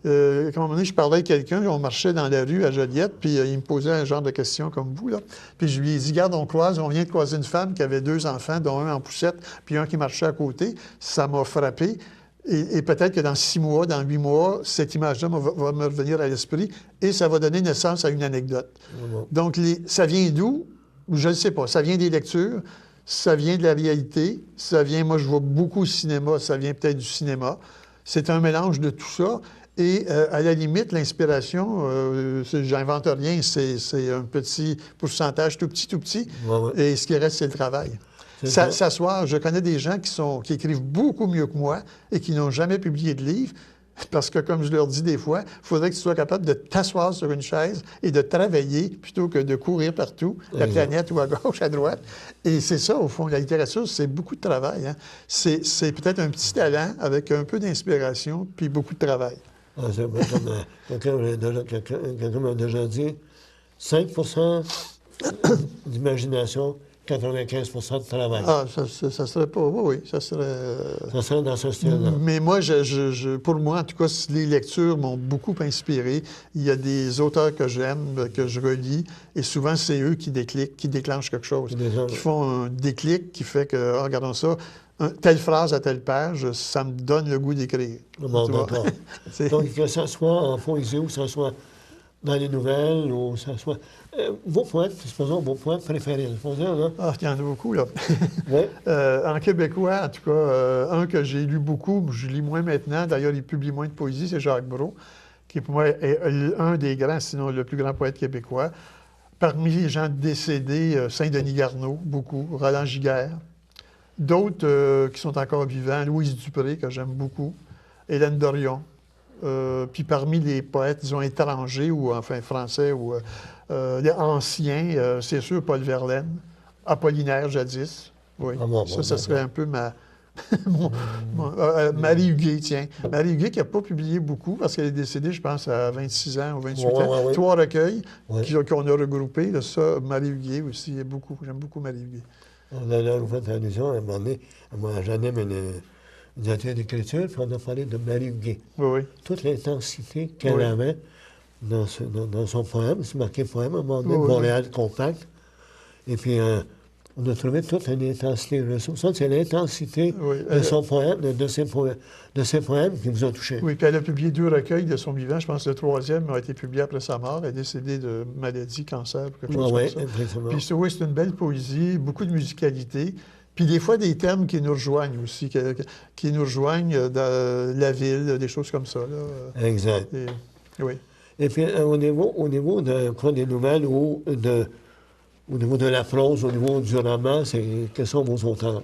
Speaker 5: un moment donné, je parlais avec quelqu'un, on marchait dans la rue à Joliette, puis il me posait un genre de questions comme vous, là. Puis je lui ai dit, regarde, on vient de croiser une femme qui avait 2 enfants, dont un en poussette, puis un qui marchait à côté. Ça m'a frappé. Et peut-être que dans 6 mois, dans 8 mois, cette image-là va me revenir à l'esprit et ça va donner naissance à une anecdote. Donc, ça vient d'où? Je ne sais pas. Ça vient des lectures, ça vient de la réalité, ça vient, moi, je vois beaucoup au cinéma, ça vient peut-être du cinéma. C'est un mélange de tout ça. Et à la limite, l'inspiration, j'invente rien, c'est un petit pourcentage tout petit. Et ce qui reste, c'est le travail. S'asseoir, je connais des gens qui écrivent beaucoup mieux que moi et qui n'ont jamais publié de livre, parce que, comme je leur dis des fois, il faudrait que tu sois capable de t'asseoir sur une chaise et de travailler plutôt que de courir partout, la planète ou à gauche, à droite. Et c'est ça, au fond, la littérature, c'est beaucoup de travail. Hein? C'est peut-être un petit talent avec un peu d'inspiration puis beaucoup de travail.
Speaker 1: C'est quelqu'un m'a déjà dit, 5 d'imagination, 95 de travail.
Speaker 5: Ah, ça serait pas... Oui, ça serait...
Speaker 1: Ça serait dans ce style-là.
Speaker 5: Mais moi, pour moi, en tout cas, les lectures m'ont beaucoup inspiré. Il y a des auteurs que j'aime, que je relis, et souvent, c'est eux qui déclenchent quelque chose, qui font un déclic qui fait que, regardons ça, telle phrase à telle page, ça me donne le goût d'écrire.
Speaker 1: Bon, d'accord. Donc, que ça soit en poésie ou que ça soit dans les nouvelles, ou ça soit... vos poètes, supposons vos poètes préférés, supposons, là.
Speaker 5: Ah, il y en a beaucoup, là.
Speaker 1: Oui.
Speaker 5: En québécois, en tout cas, un que j'ai lu beaucoup, je lis moins maintenant, d'ailleurs, il publie moins de poésie, c'est Jacques Brault, qui pour moi est un des grands, sinon le plus grand poète québécois. Parmi les gens décédés, Saint-Denis Garneau, beaucoup, Roland Giguère. D'autres qui sont encore vivants, Louise Dupré, que j'aime beaucoup, Hélène Dorion. Puis parmi les poètes, disons, étrangers, ou enfin français, ou les anciens, c'est sûr, Paul Verlaine, Apollinaire, jadis. Oui, ça serait un peu ma... Marie Huguet, tiens. Marie Huguet qui n'a pas publié beaucoup parce qu'elle est décédée, je pense, à 26 ans ou 28 ans. 3 recueils qu'on a regroupés. Là, ça, Marie Huguet aussi, beaucoup. J'aime beaucoup Marie Huguet.
Speaker 1: Là, vous faites allusion, à un moment donné, moi, j'anime une atelier d'écriture, puis on a parlé de Marie Huguet.
Speaker 5: Oui.
Speaker 1: Toute l'intensité qu'elle avait dans son poème, c'est marqué poème, à un moment donné, Montréal Compact. Et puis, on a trouvé toute une intensité. Ça, c'est l'intensité de son poème, de ses poèmes qui vous ont touché.
Speaker 5: Oui, puis elle a publié 2 recueils de son vivant. Je pense que le 3e a été publié après sa mort. Elle est décédée de maladie, cancer, quelque chose comme ça.
Speaker 1: Exactement.
Speaker 5: Puis oui, c'est une belle poésie, beaucoup de musicalité. Puis des fois, des termes qui nous rejoignent aussi, qui nous rejoignent dans la ville, des choses comme ça. Là.
Speaker 1: Exact.
Speaker 5: Oui.
Speaker 1: Et puis, au niveau des nouvelles ou au niveau de la prose, au niveau du roman, quels sont vos auteurs?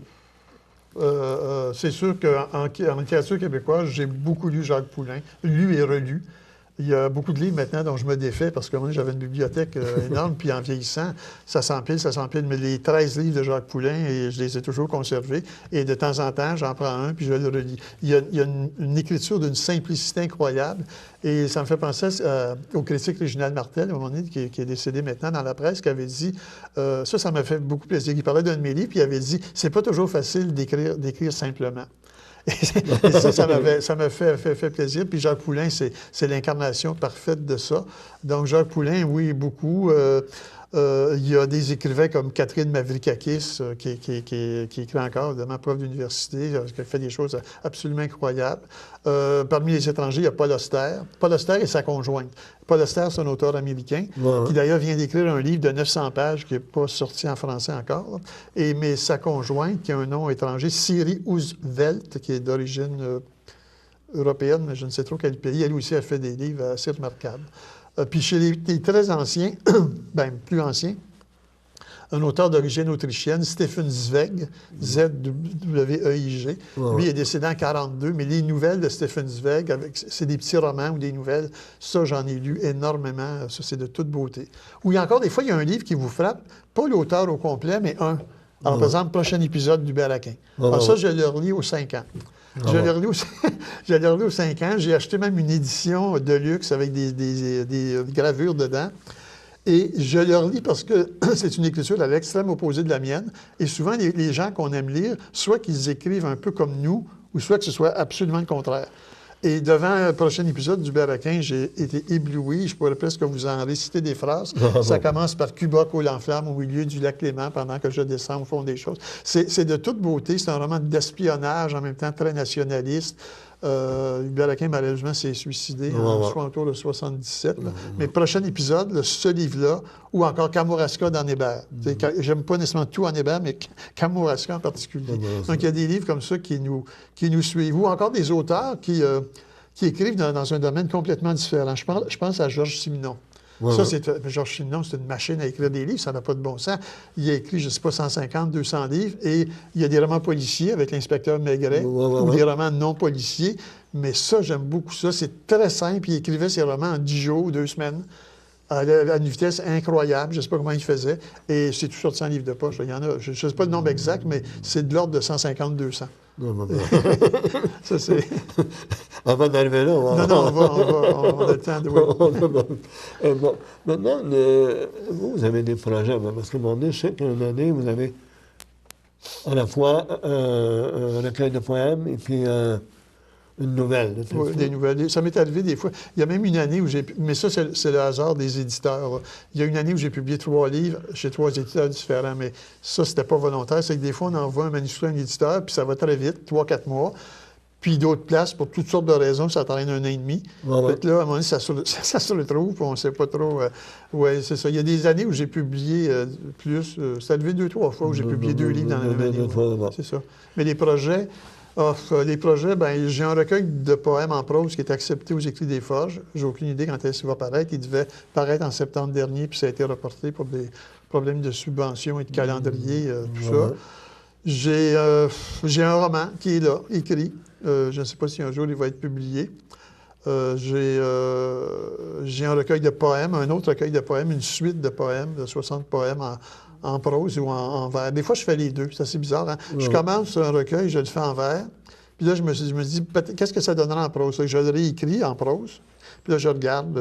Speaker 5: C'est sûr qu'en littérature québécoise, j'ai beaucoup lu Jacques Poulain, lu et relu. Il y a beaucoup de livres maintenant dont je me défais parce que moi, j'avais une bibliothèque énorme, puis en vieillissant, ça s'empile. Mais les 13 livres de Jacques Poulain, et je les ai toujours conservés. Et de temps en temps, j'en prends un, puis je le relis. Il y a une écriture d'une simplicité incroyable. Et ça me fait penser au critique Réginald Martel, à un moment donné, qui est décédé maintenant dans la presse, qui avait dit, ça m'a fait beaucoup plaisir. Il parlait d'un de mes livres, puis il avait dit, c'est pas toujours facile d'écrire simplement. Et ça m'a fait plaisir. Puis Jacques Poulain, c'est l'incarnation parfaite de ça. Donc Jacques Poulain, oui, beaucoup. Il y a des écrivains comme Catherine Mavrikakis, qui écrit encore, évidemment, prof d'université, qui fait des choses absolument incroyables. Parmi les étrangers, il y a Paul Auster. Paul Auster et sa conjointe. Paul Auster, c'est un auteur américain, qui d'ailleurs vient d'écrire un livre de 900 pages qui n'est pas sorti en français encore. Mais sa conjointe, qui a un nom étranger, Siri Ouzvelt, qui est d'origine européenne, mais je ne sais trop quel pays, elle aussi a fait des livres assez remarquables. Puis chez les très anciens, bien plus anciens, un auteur d'origine autrichienne, Stefan Zweig, Z-W-E-I-G. Lui est décédé en 1942, mais les nouvelles de Stefan Zweig, c'est des petits romans ou des nouvelles, ça, j'en ai lu énormément. Ça, c'est de toute beauté. Ou il y a encore des fois, il y a un livre qui vous frappe, pas l'auteur au complet, mais un. Alors, par exemple, prochain épisode du Baraquin. Alors ça, je le relis aux 5 ans. Je l'ai relu aux 5 ans. J'ai acheté même une édition de luxe avec des gravures dedans. Et je le relis parce que c'est une écriture à l'extrême opposé de la mienne. Et souvent, les gens qu'on aime lire, soit qu'ils écrivent un peu comme nous, ou soit que ce soit absolument le contraire. Et devant le prochain épisode du Baraquin, j'ai été ébloui. Je pourrais presque vous en réciter des phrases. Ça commence par Cuba coule en flamme au milieu du lac Léman pendant que je descends au fond des choses. C'est de toute beauté. C'est un roman d'espionnage, en même temps très nationaliste. Baraquin, malheureusement, s'est suicidé soit autour de 77. Mais prochain épisode, ce livre-là, ou encore Kamouraska d'Anne Hébert. J'aime pas nécessairement tout Anne Hébert, mais Kamouraska en particulier. Donc, il y a des livres comme ça qui nous suivent. Ou encore des auteurs qui écrivent dans un domaine complètement différent. Je pense à Georges Simenon. Georges Simenon, c'est une machine à écrire des livres, ça n'a pas de bon sens. Il a écrit, je ne sais pas, 150, 200 livres, et il y a des romans policiers avec l'inspecteur Maigret, ou des romans non policiers, mais ça, j'aime beaucoup ça. C'est très simple. Il écrivait ses romans en 10 jours ou 2 semaines, à une vitesse incroyable. Je ne sais pas comment il faisait, et c'est tout sorti en livre de poche. Il y en a, je ne sais pas le nombre exact, mais c'est de l'ordre de 150-200. Ça, c'est...
Speaker 1: Avant d'arriver là,
Speaker 5: on a le temps de...
Speaker 1: Bon, maintenant, vous avez des projets, parce que mon je sais qu'une année, vous avez à la fois un recueil de poèmes et puis une nouvelle.
Speaker 5: Oui, des nouvelles. Ça m'est arrivé des fois. Il y a même une année où j'ai... Mais ça, c'est le hasard des éditeurs. Là. Il y a une année où j'ai publié 3 livres chez 3 éditeurs différents, mais ça, c'était pas volontaire. C'est que des fois, on envoie un manuscrit à un éditeur, puis ça va très vite, 3-4 mois. Puis d'autres places, pour toutes sortes de raisons, ça traîne 1 an et demi.
Speaker 1: Ouais.
Speaker 5: Fait que là, à un moment donné, ça se retrouve, puis on ne sait pas trop. Oui, c'est ça. Il y a des années où j'ai publié plus. Ça a levé 2-3 fois où j'ai publié 2 livres dans la même année. C'est ça. Mais les projets, ben, j'ai un recueil de poèmes en prose qui est accepté aux Écrits des Forges. J'ai aucune idée quand est-ce qu'il va paraître. Il devait paraître en septembre dernier, puis ça a été reporté pour des problèmes de subvention et de calendrier, tout ça. J'ai un roman qui est là, écrit. Je ne sais pas si un jour il va être publié. J'ai un recueil de poèmes, un autre recueil de poèmes, une suite de poèmes, de 60 poèmes en prose ou en vers. Des fois, je fais les deux. C'est assez bizarre. Hein? Je commence un recueil, je le fais en vers. Puis là, je me dis, qu'est-ce que ça donnera en prose? Je le réécris en prose. Puis là, je regarde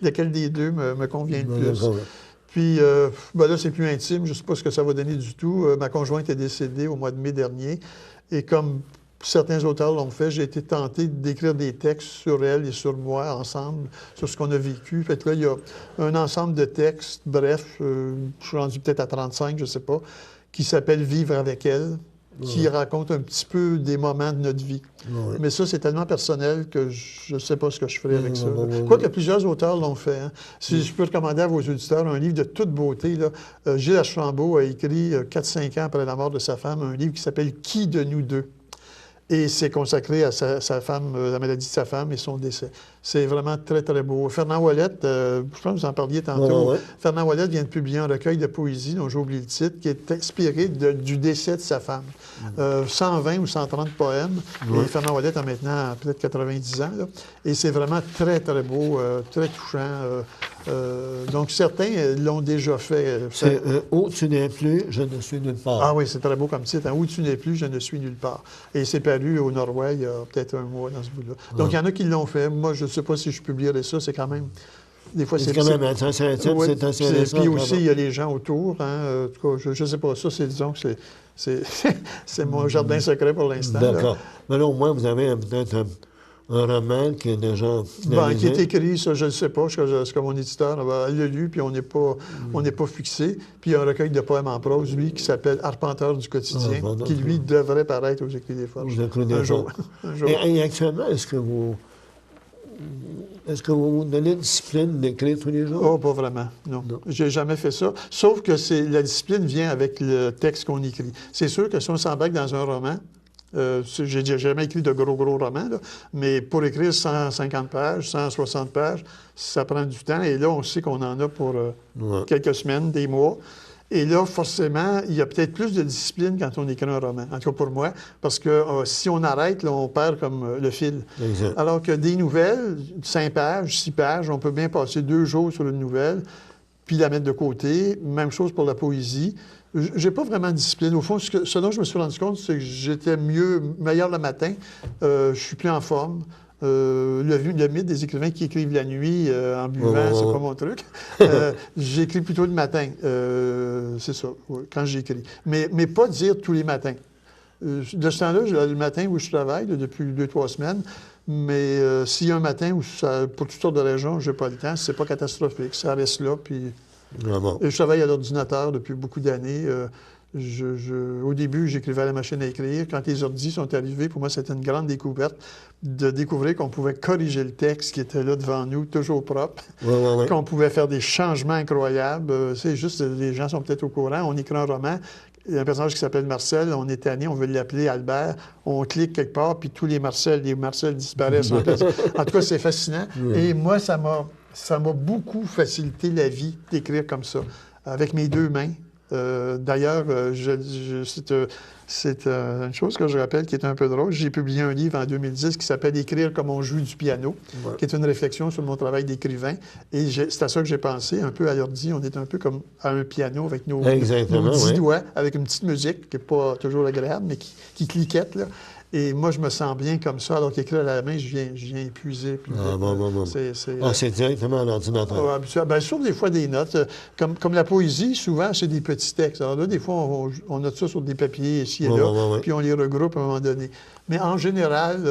Speaker 5: lequel des deux me convient le plus. Puis ben là, c'est plus intime. Je ne sais pas ce que ça va donner du tout. Ma conjointe est décédée au mois de mai dernier. Et comme certains auteurs l'ont fait, j'ai été tenté d'écrire des textes sur elle et sur moi ensemble, sur ce qu'on a vécu. Fait que là, il y a un ensemble de textes, bref, je suis rendu peut-être à 35, je ne sais pas, qui s'appelle « Vivre avec elle », qui raconte un petit peu des moments de notre vie. Mais ça, c'est tellement personnel que je ne sais pas ce que je ferai avec ça. Quoique plusieurs auteurs l'ont fait. Hein. Si je peux recommander à vos auditeurs un livre de toute beauté, là, Gilles Archambault a écrit 4-5 ans après la mort de sa femme un livre qui s'appelle « Qui de nous deux ?» Et c'est consacré à sa femme, la maladie de sa femme et son décès. C'est vraiment très, très beau. Fernand Ouellette, je pense que vous en parliez tantôt. Fernand Ouellette vient de publier un recueil de poésie, dont j'ai oublié le titre, qui est inspiré du décès de sa femme. 120 ou 130 poèmes. Et Fernand Ouellette a maintenant peut-être 90 ans. Là. Et c'est vraiment très, très beau, très touchant. Donc, certains l'ont déjà fait.
Speaker 1: C'est « Où tu n'es plus, je ne suis nulle part ».
Speaker 5: Ah oui, c'est très beau comme titre. Hein? « Où tu n'es plus, je ne suis nulle part ». Et c'est paru au Norway il y a peut-être un mois dans ce bout-là. Donc, il y en a qui l'ont fait. Moi, je ne sais pas si je publierai ça. C'est quand même... Des fois,
Speaker 1: c'est quand même assez intime, c'est assez récent.
Speaker 5: Puis aussi, il y a les gens autour. Hein? En tout cas, je ne sais pas. Ça, c'est, disons que c'est mon jardin secret pour l'instant.
Speaker 1: D'accord. Mais là, au moins, vous avez peut-être un roman qui est déjà finalisé.
Speaker 5: Qui est écrit, ça, je ne sais pas. Ce que mon éditeur l'a lu, puis on n'est pas fixé. Puis il y a un recueil de poèmes en prose, lui, qui s'appelle « Arpenteur du quotidien », qui, lui, devrait paraître aux Écrits des Forges. Un jour.
Speaker 1: Et actuellement, est-ce que vous vous donnez une discipline d'écrire tous les jours?
Speaker 5: Oh, pas vraiment, non. J'ai jamais fait ça. Sauf que la discipline vient avec le texte qu'on écrit. C'est sûr que si on s'embarque dans un roman, j'ai jamais écrit de gros romans, là, mais pour écrire 150 pages, 160 pages, ça prend du temps. Et là, on sait qu'on en a pour quelques semaines, des mois. Et là, forcément, il y a peut-être plus de discipline quand on écrit un roman, en tout cas pour moi, parce que si on arrête, là, on perd comme le fil.
Speaker 1: Exact.
Speaker 5: Alors que des nouvelles, 5 pages, 6 pages, on peut bien passer 2 jours sur une nouvelle, puis la mettre de côté. Même chose pour la poésie. J'ai pas vraiment de discipline. Au fond, ce dont je me suis rendu compte, c'est que j'étais meilleur le matin. Je suis plus en forme. Le mythe des écrivains qui écrivent la nuit en buvant, c'est pas mon truc. J'écris plutôt le matin, c'est ça, quand j'écris. Mais pas dire tous les matins. De ce temps-là, le matin où je travaille, depuis 2-3 semaines, mais s'il y a un matin où, pour toutes sortes de raisons, j'ai pas le temps, c'est pas catastrophique. Ça reste là, puis... Et je travaille à l'ordinateur depuis beaucoup d'années. Au début, j'écrivais à la machine à écrire. Quand les ordi sont arrivés, pour moi, c'était une grande découverte de découvrir qu'on pouvait corriger le texte qui était là devant nous, toujours propre, qu'on pouvait faire des changements incroyables. C'est juste, les gens sont peut-être au courant. On écrit un roman. Il y a un personnage qui s'appelle Marcel. On est tanné, on veut l'appeler Albert. On clique quelque part, puis tous les Marcel disparaissent. En tout cas, c'est fascinant. Et moi, ça m'a beaucoup facilité la vie d'écrire comme ça, avec mes 2 mains. D'ailleurs, c'est une chose que je rappelle qui est un peu drôle. J'ai publié un livre en 2010 qui s'appelle « Écrire comme on joue du piano », qui est une réflexion sur mon travail d'écrivain. Et c'est à ça que j'ai pensé, un peu à l'ordi. On est un peu comme à un piano avec nos 10 doigts, avec une petite musique qui n'est pas toujours agréable, mais qui cliquette, là. Et moi, je me sens bien comme ça, alors qu'écrire à la main, je viens épuiser. Puis,
Speaker 1: c'est directement à l'ordinateur.
Speaker 5: Bien sûr, des fois, des notes. Comme la poésie, souvent, c'est des petits textes. Alors là, des fois, on note ça sur des papiers ici et là, puis on les regroupe à un moment donné. Mais en général,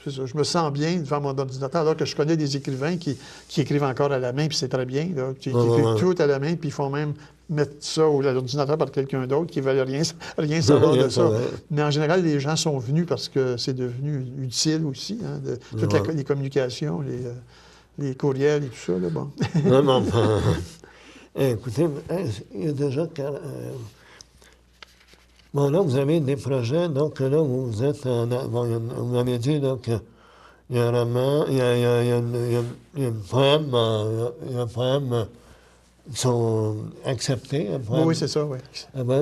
Speaker 5: C'est ça. Je me sens bien devant mon ordinateur, alors que je connais des écrivains qui écrivent encore à la main, puis c'est très bien, là, qui écrivent tout à la main, puis ils font même mettre ça à l'ordinateur par quelqu'un d'autre qui ne veut rien savoir de ça. Mais en général, les gens sont venus parce que c'est devenu utile aussi, hein, toutes les communications, les courriels et tout ça. Là, bon.
Speaker 1: Non, écoutez, il y a déjà... Bon, là, vous avez des projets, donc là, vous êtes bon, vous m'avez dit donc, il y a un roman, il y a un poème qui sont acceptés.
Speaker 5: Oui, c'est ça, oui.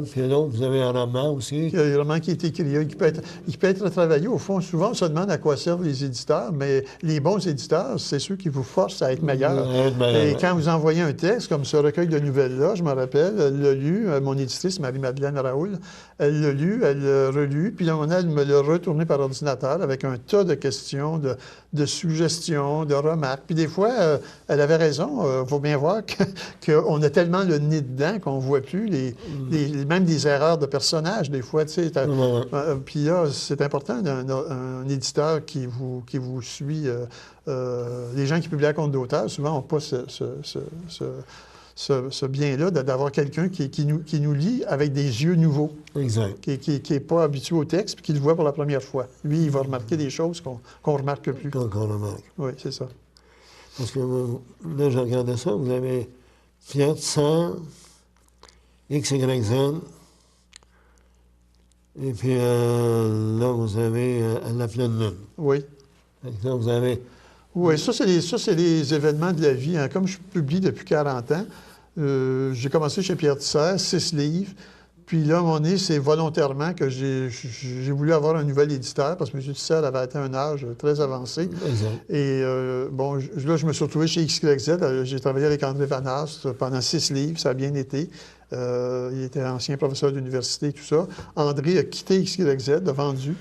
Speaker 1: Puis là, vous avez un roman aussi.
Speaker 5: Il y a un roman qui est écrit, qui peut être travaillé. Au fond, souvent, on se demande à quoi servent les éditeurs, mais les bons éditeurs, c'est ceux qui vous forcent à être meilleurs. Et quand vous envoyez un texte, comme ce recueil de nouvelles-là, je me rappelle, elle l'a lu, mon éditrice, Marie-Madeleine Raoul, elle l'a lu, elle l'a relu, puis là, elle me l'a retourné par ordinateur avec un tas de questions, de suggestions, de remarques. Puis des fois, elle avait raison. Il faut bien voir qu'on a tellement le nez dedans qu'on ne voit plus même des erreurs de personnages, des fois. Tu sais, puis là, c'est important, un éditeur qui vous suit. Les gens qui publient à compte d'auteur, souvent, n'ont pas ce bien-là d'avoir quelqu'un qui nous lit avec des yeux nouveaux.
Speaker 1: Exact.
Speaker 5: Qui n'est pas habitué au texte puis qui le voit pour la première fois. Lui, il va remarquer des choses qu'on ne remarque plus.
Speaker 1: Qu'on remarque.
Speaker 5: Oui, c'est ça.
Speaker 1: Parce que là, je regardais ça, vous avez Fiat 100, X, Y, Z, et puis là, vous avez La pleine lune.
Speaker 5: Oui.
Speaker 1: Là, vous avez...
Speaker 5: Oui, ça, c'est les événements de la vie. Hein. Comme je publie depuis 40 ans, j'ai commencé chez Pierre Tisser, 6 livres. Puis là, à un moment donné, c'est volontairement que j'ai voulu avoir un nouvel éditeur parce que M. Tisser avait atteint un âge très avancé.
Speaker 1: Exact.
Speaker 5: Et bon, là, je me suis retrouvé chez XYZ. J'ai travaillé avec André Van Haast pendant 6 livres. Ça a bien été. Il était ancien professeur d'université et tout ça. André a quitté XYZ, a vendu.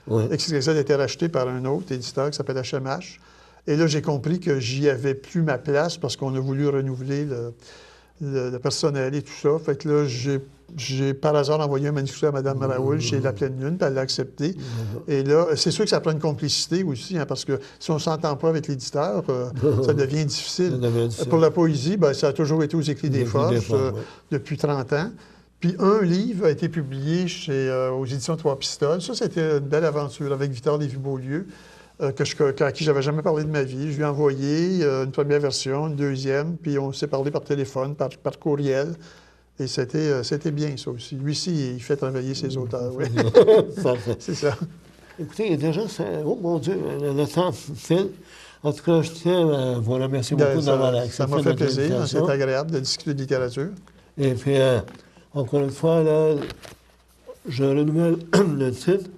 Speaker 5: Ouais. XYZ a été racheté par un autre éditeur qui s'appelle HMH. Et là, j'ai compris que j'y avais plus ma place parce qu'on a voulu renouveler le personnel et tout ça. Fait que là, j'ai par hasard envoyé un manuscrit à Mme Raoul chez La Pleine Lune, puis elle l'a accepté. Et là, c'est sûr que ça prend une complicité aussi, hein, parce que si on ne s'entend pas avec l'éditeur, ça devient difficile. Pour la poésie, bien, ça a toujours été aux Écrits des Forges depuis 30 ans. Puis un livre a été publié aux éditions Trois Pistoles. Ça, c'était une belle aventure avec Victor Lévy-Beaulieu. À qui je n'avais jamais parlé de ma vie. Je lui ai envoyé une première version, une deuxième, puis on s'est parlé par téléphone, par courriel. Et c'était bien, ça aussi. Lui aussi, il fait travailler ses auteurs, oui. C'est ça.
Speaker 1: Écoutez, déjà, oh mon Dieu, le temps file. En tout cas, je tiens à vous remercier beaucoup d'avoir accepté.
Speaker 5: Ça m'a fait plaisir. C'est agréable de discuter de littérature.
Speaker 1: Et puis, encore une fois, là, je renouvelle le titre.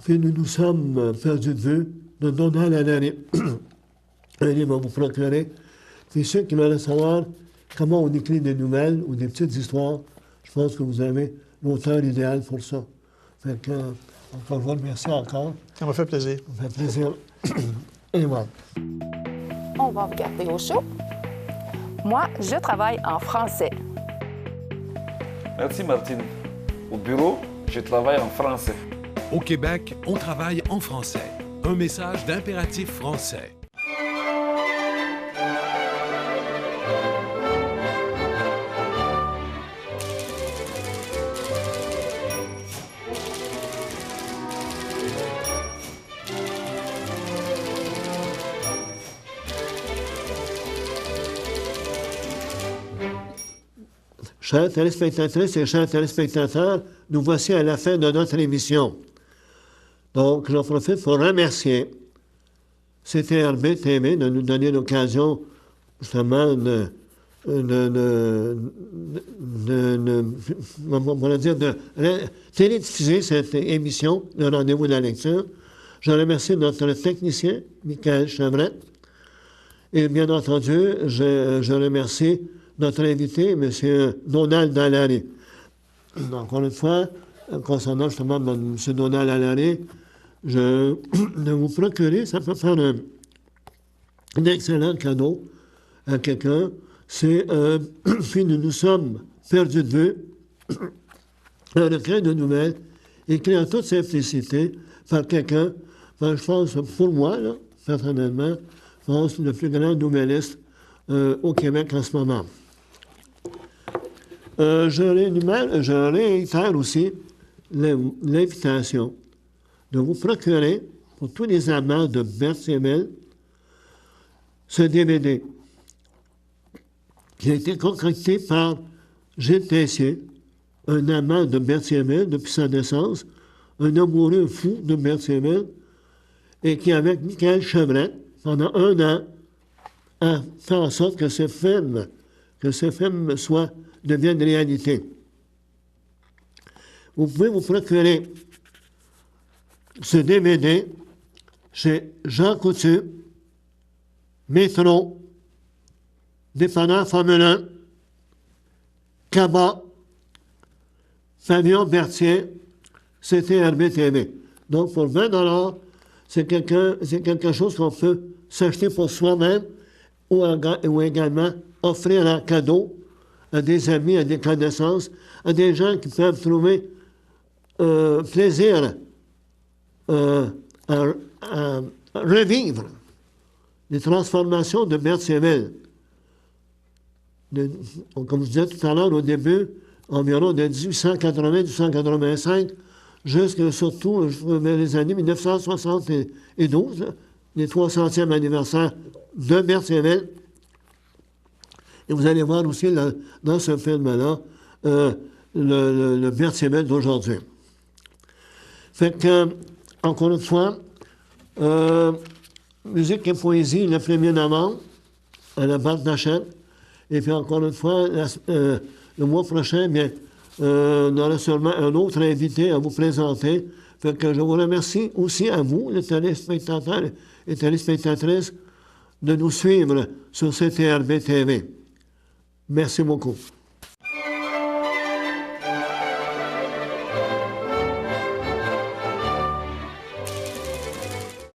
Speaker 1: Puis nous sommes perdus de vue de Donald Allary. Un livre à vous procurer. Puis ceux qui veulent savoir comment on écrit des nouvelles ou des petites histoires, je pense que vous avez l'auteur idéal pour ça. Fait que, encore une fois, merci encore.
Speaker 5: Ça m'a fait plaisir.
Speaker 1: Ça m'a fait plaisir. Et voilà.
Speaker 6: On va regarder au show. Moi, je travaille en français.
Speaker 7: Merci, Martine. Au bureau, je travaille en français.
Speaker 4: Au Québec, on travaille en français. Un message d'Impératif français.
Speaker 1: Chers téléspectatrices et chers téléspectateurs, nous voici à la fin de notre émission. Donc, j'en profite pour remercier CTRB TV de nous donner l'occasion, justement, de télédiffuser cette émission, le rendez-vous de la lecture. Je remercie notre technicien, Michael Chevrette. Et bien entendu, je remercie notre invité, M. Donald Allary. Encore une fois, concernant justement M. Donald Allary, de vous procurer, ça peut faire un excellent cadeau à quelqu'un. C'est puis nous sommes perdus de vue, un recueil de nouvelles écrit en toute simplicité par quelqu'un Enfin, je pense, pour moi, là, personnellement, je pense le plus grand nouvelliste au Québec en ce moment. Je réitère aussi l'invitation de vous procurer, pour tous les amants de Berthe Sémel, ce DVD qui a été concocté par Gilles Tessier, un amant de Berthe Sémel depuis sa naissance, un amoureux fou de Berthe Sémel, et qui, avec Michael Chevrette, pendant 1 an, a fait en sorte que ce film devienne réalité. Vous pouvez vous procurer ce DVD chez Jean Coutu, Métro, Dépanneur Formule 1, Cabas, Pavillon Berthier, CTRB TV. Donc, pour 20 $, c'est quelque chose qu'on peut s'acheter pour soi-même ou également offrir en cadeau à des amis, à des connaissances, à des gens qui peuvent trouver plaisir à revivre les transformations de Berthe Sémel. Comme je disais tout à l'heure au début, environ de 1880-1885, jusqu'à surtout les années 1972, les 300e anniversaire de Berthe Sémel. Et vous allez voir aussi dans ce film-là le Berthe Sémel d'aujourd'hui. Fait que, encore une fois, musique et poésie le 1er novembre à la Barre d'Achette. Et puis encore une fois, le mois prochain, bien, on aura seulement un autre invité à vous présenter. Fait que je vous remercie aussi à vous, les téléspectateurs et téléspectatrices, de nous suivre sur CTRB TV. Merci beaucoup.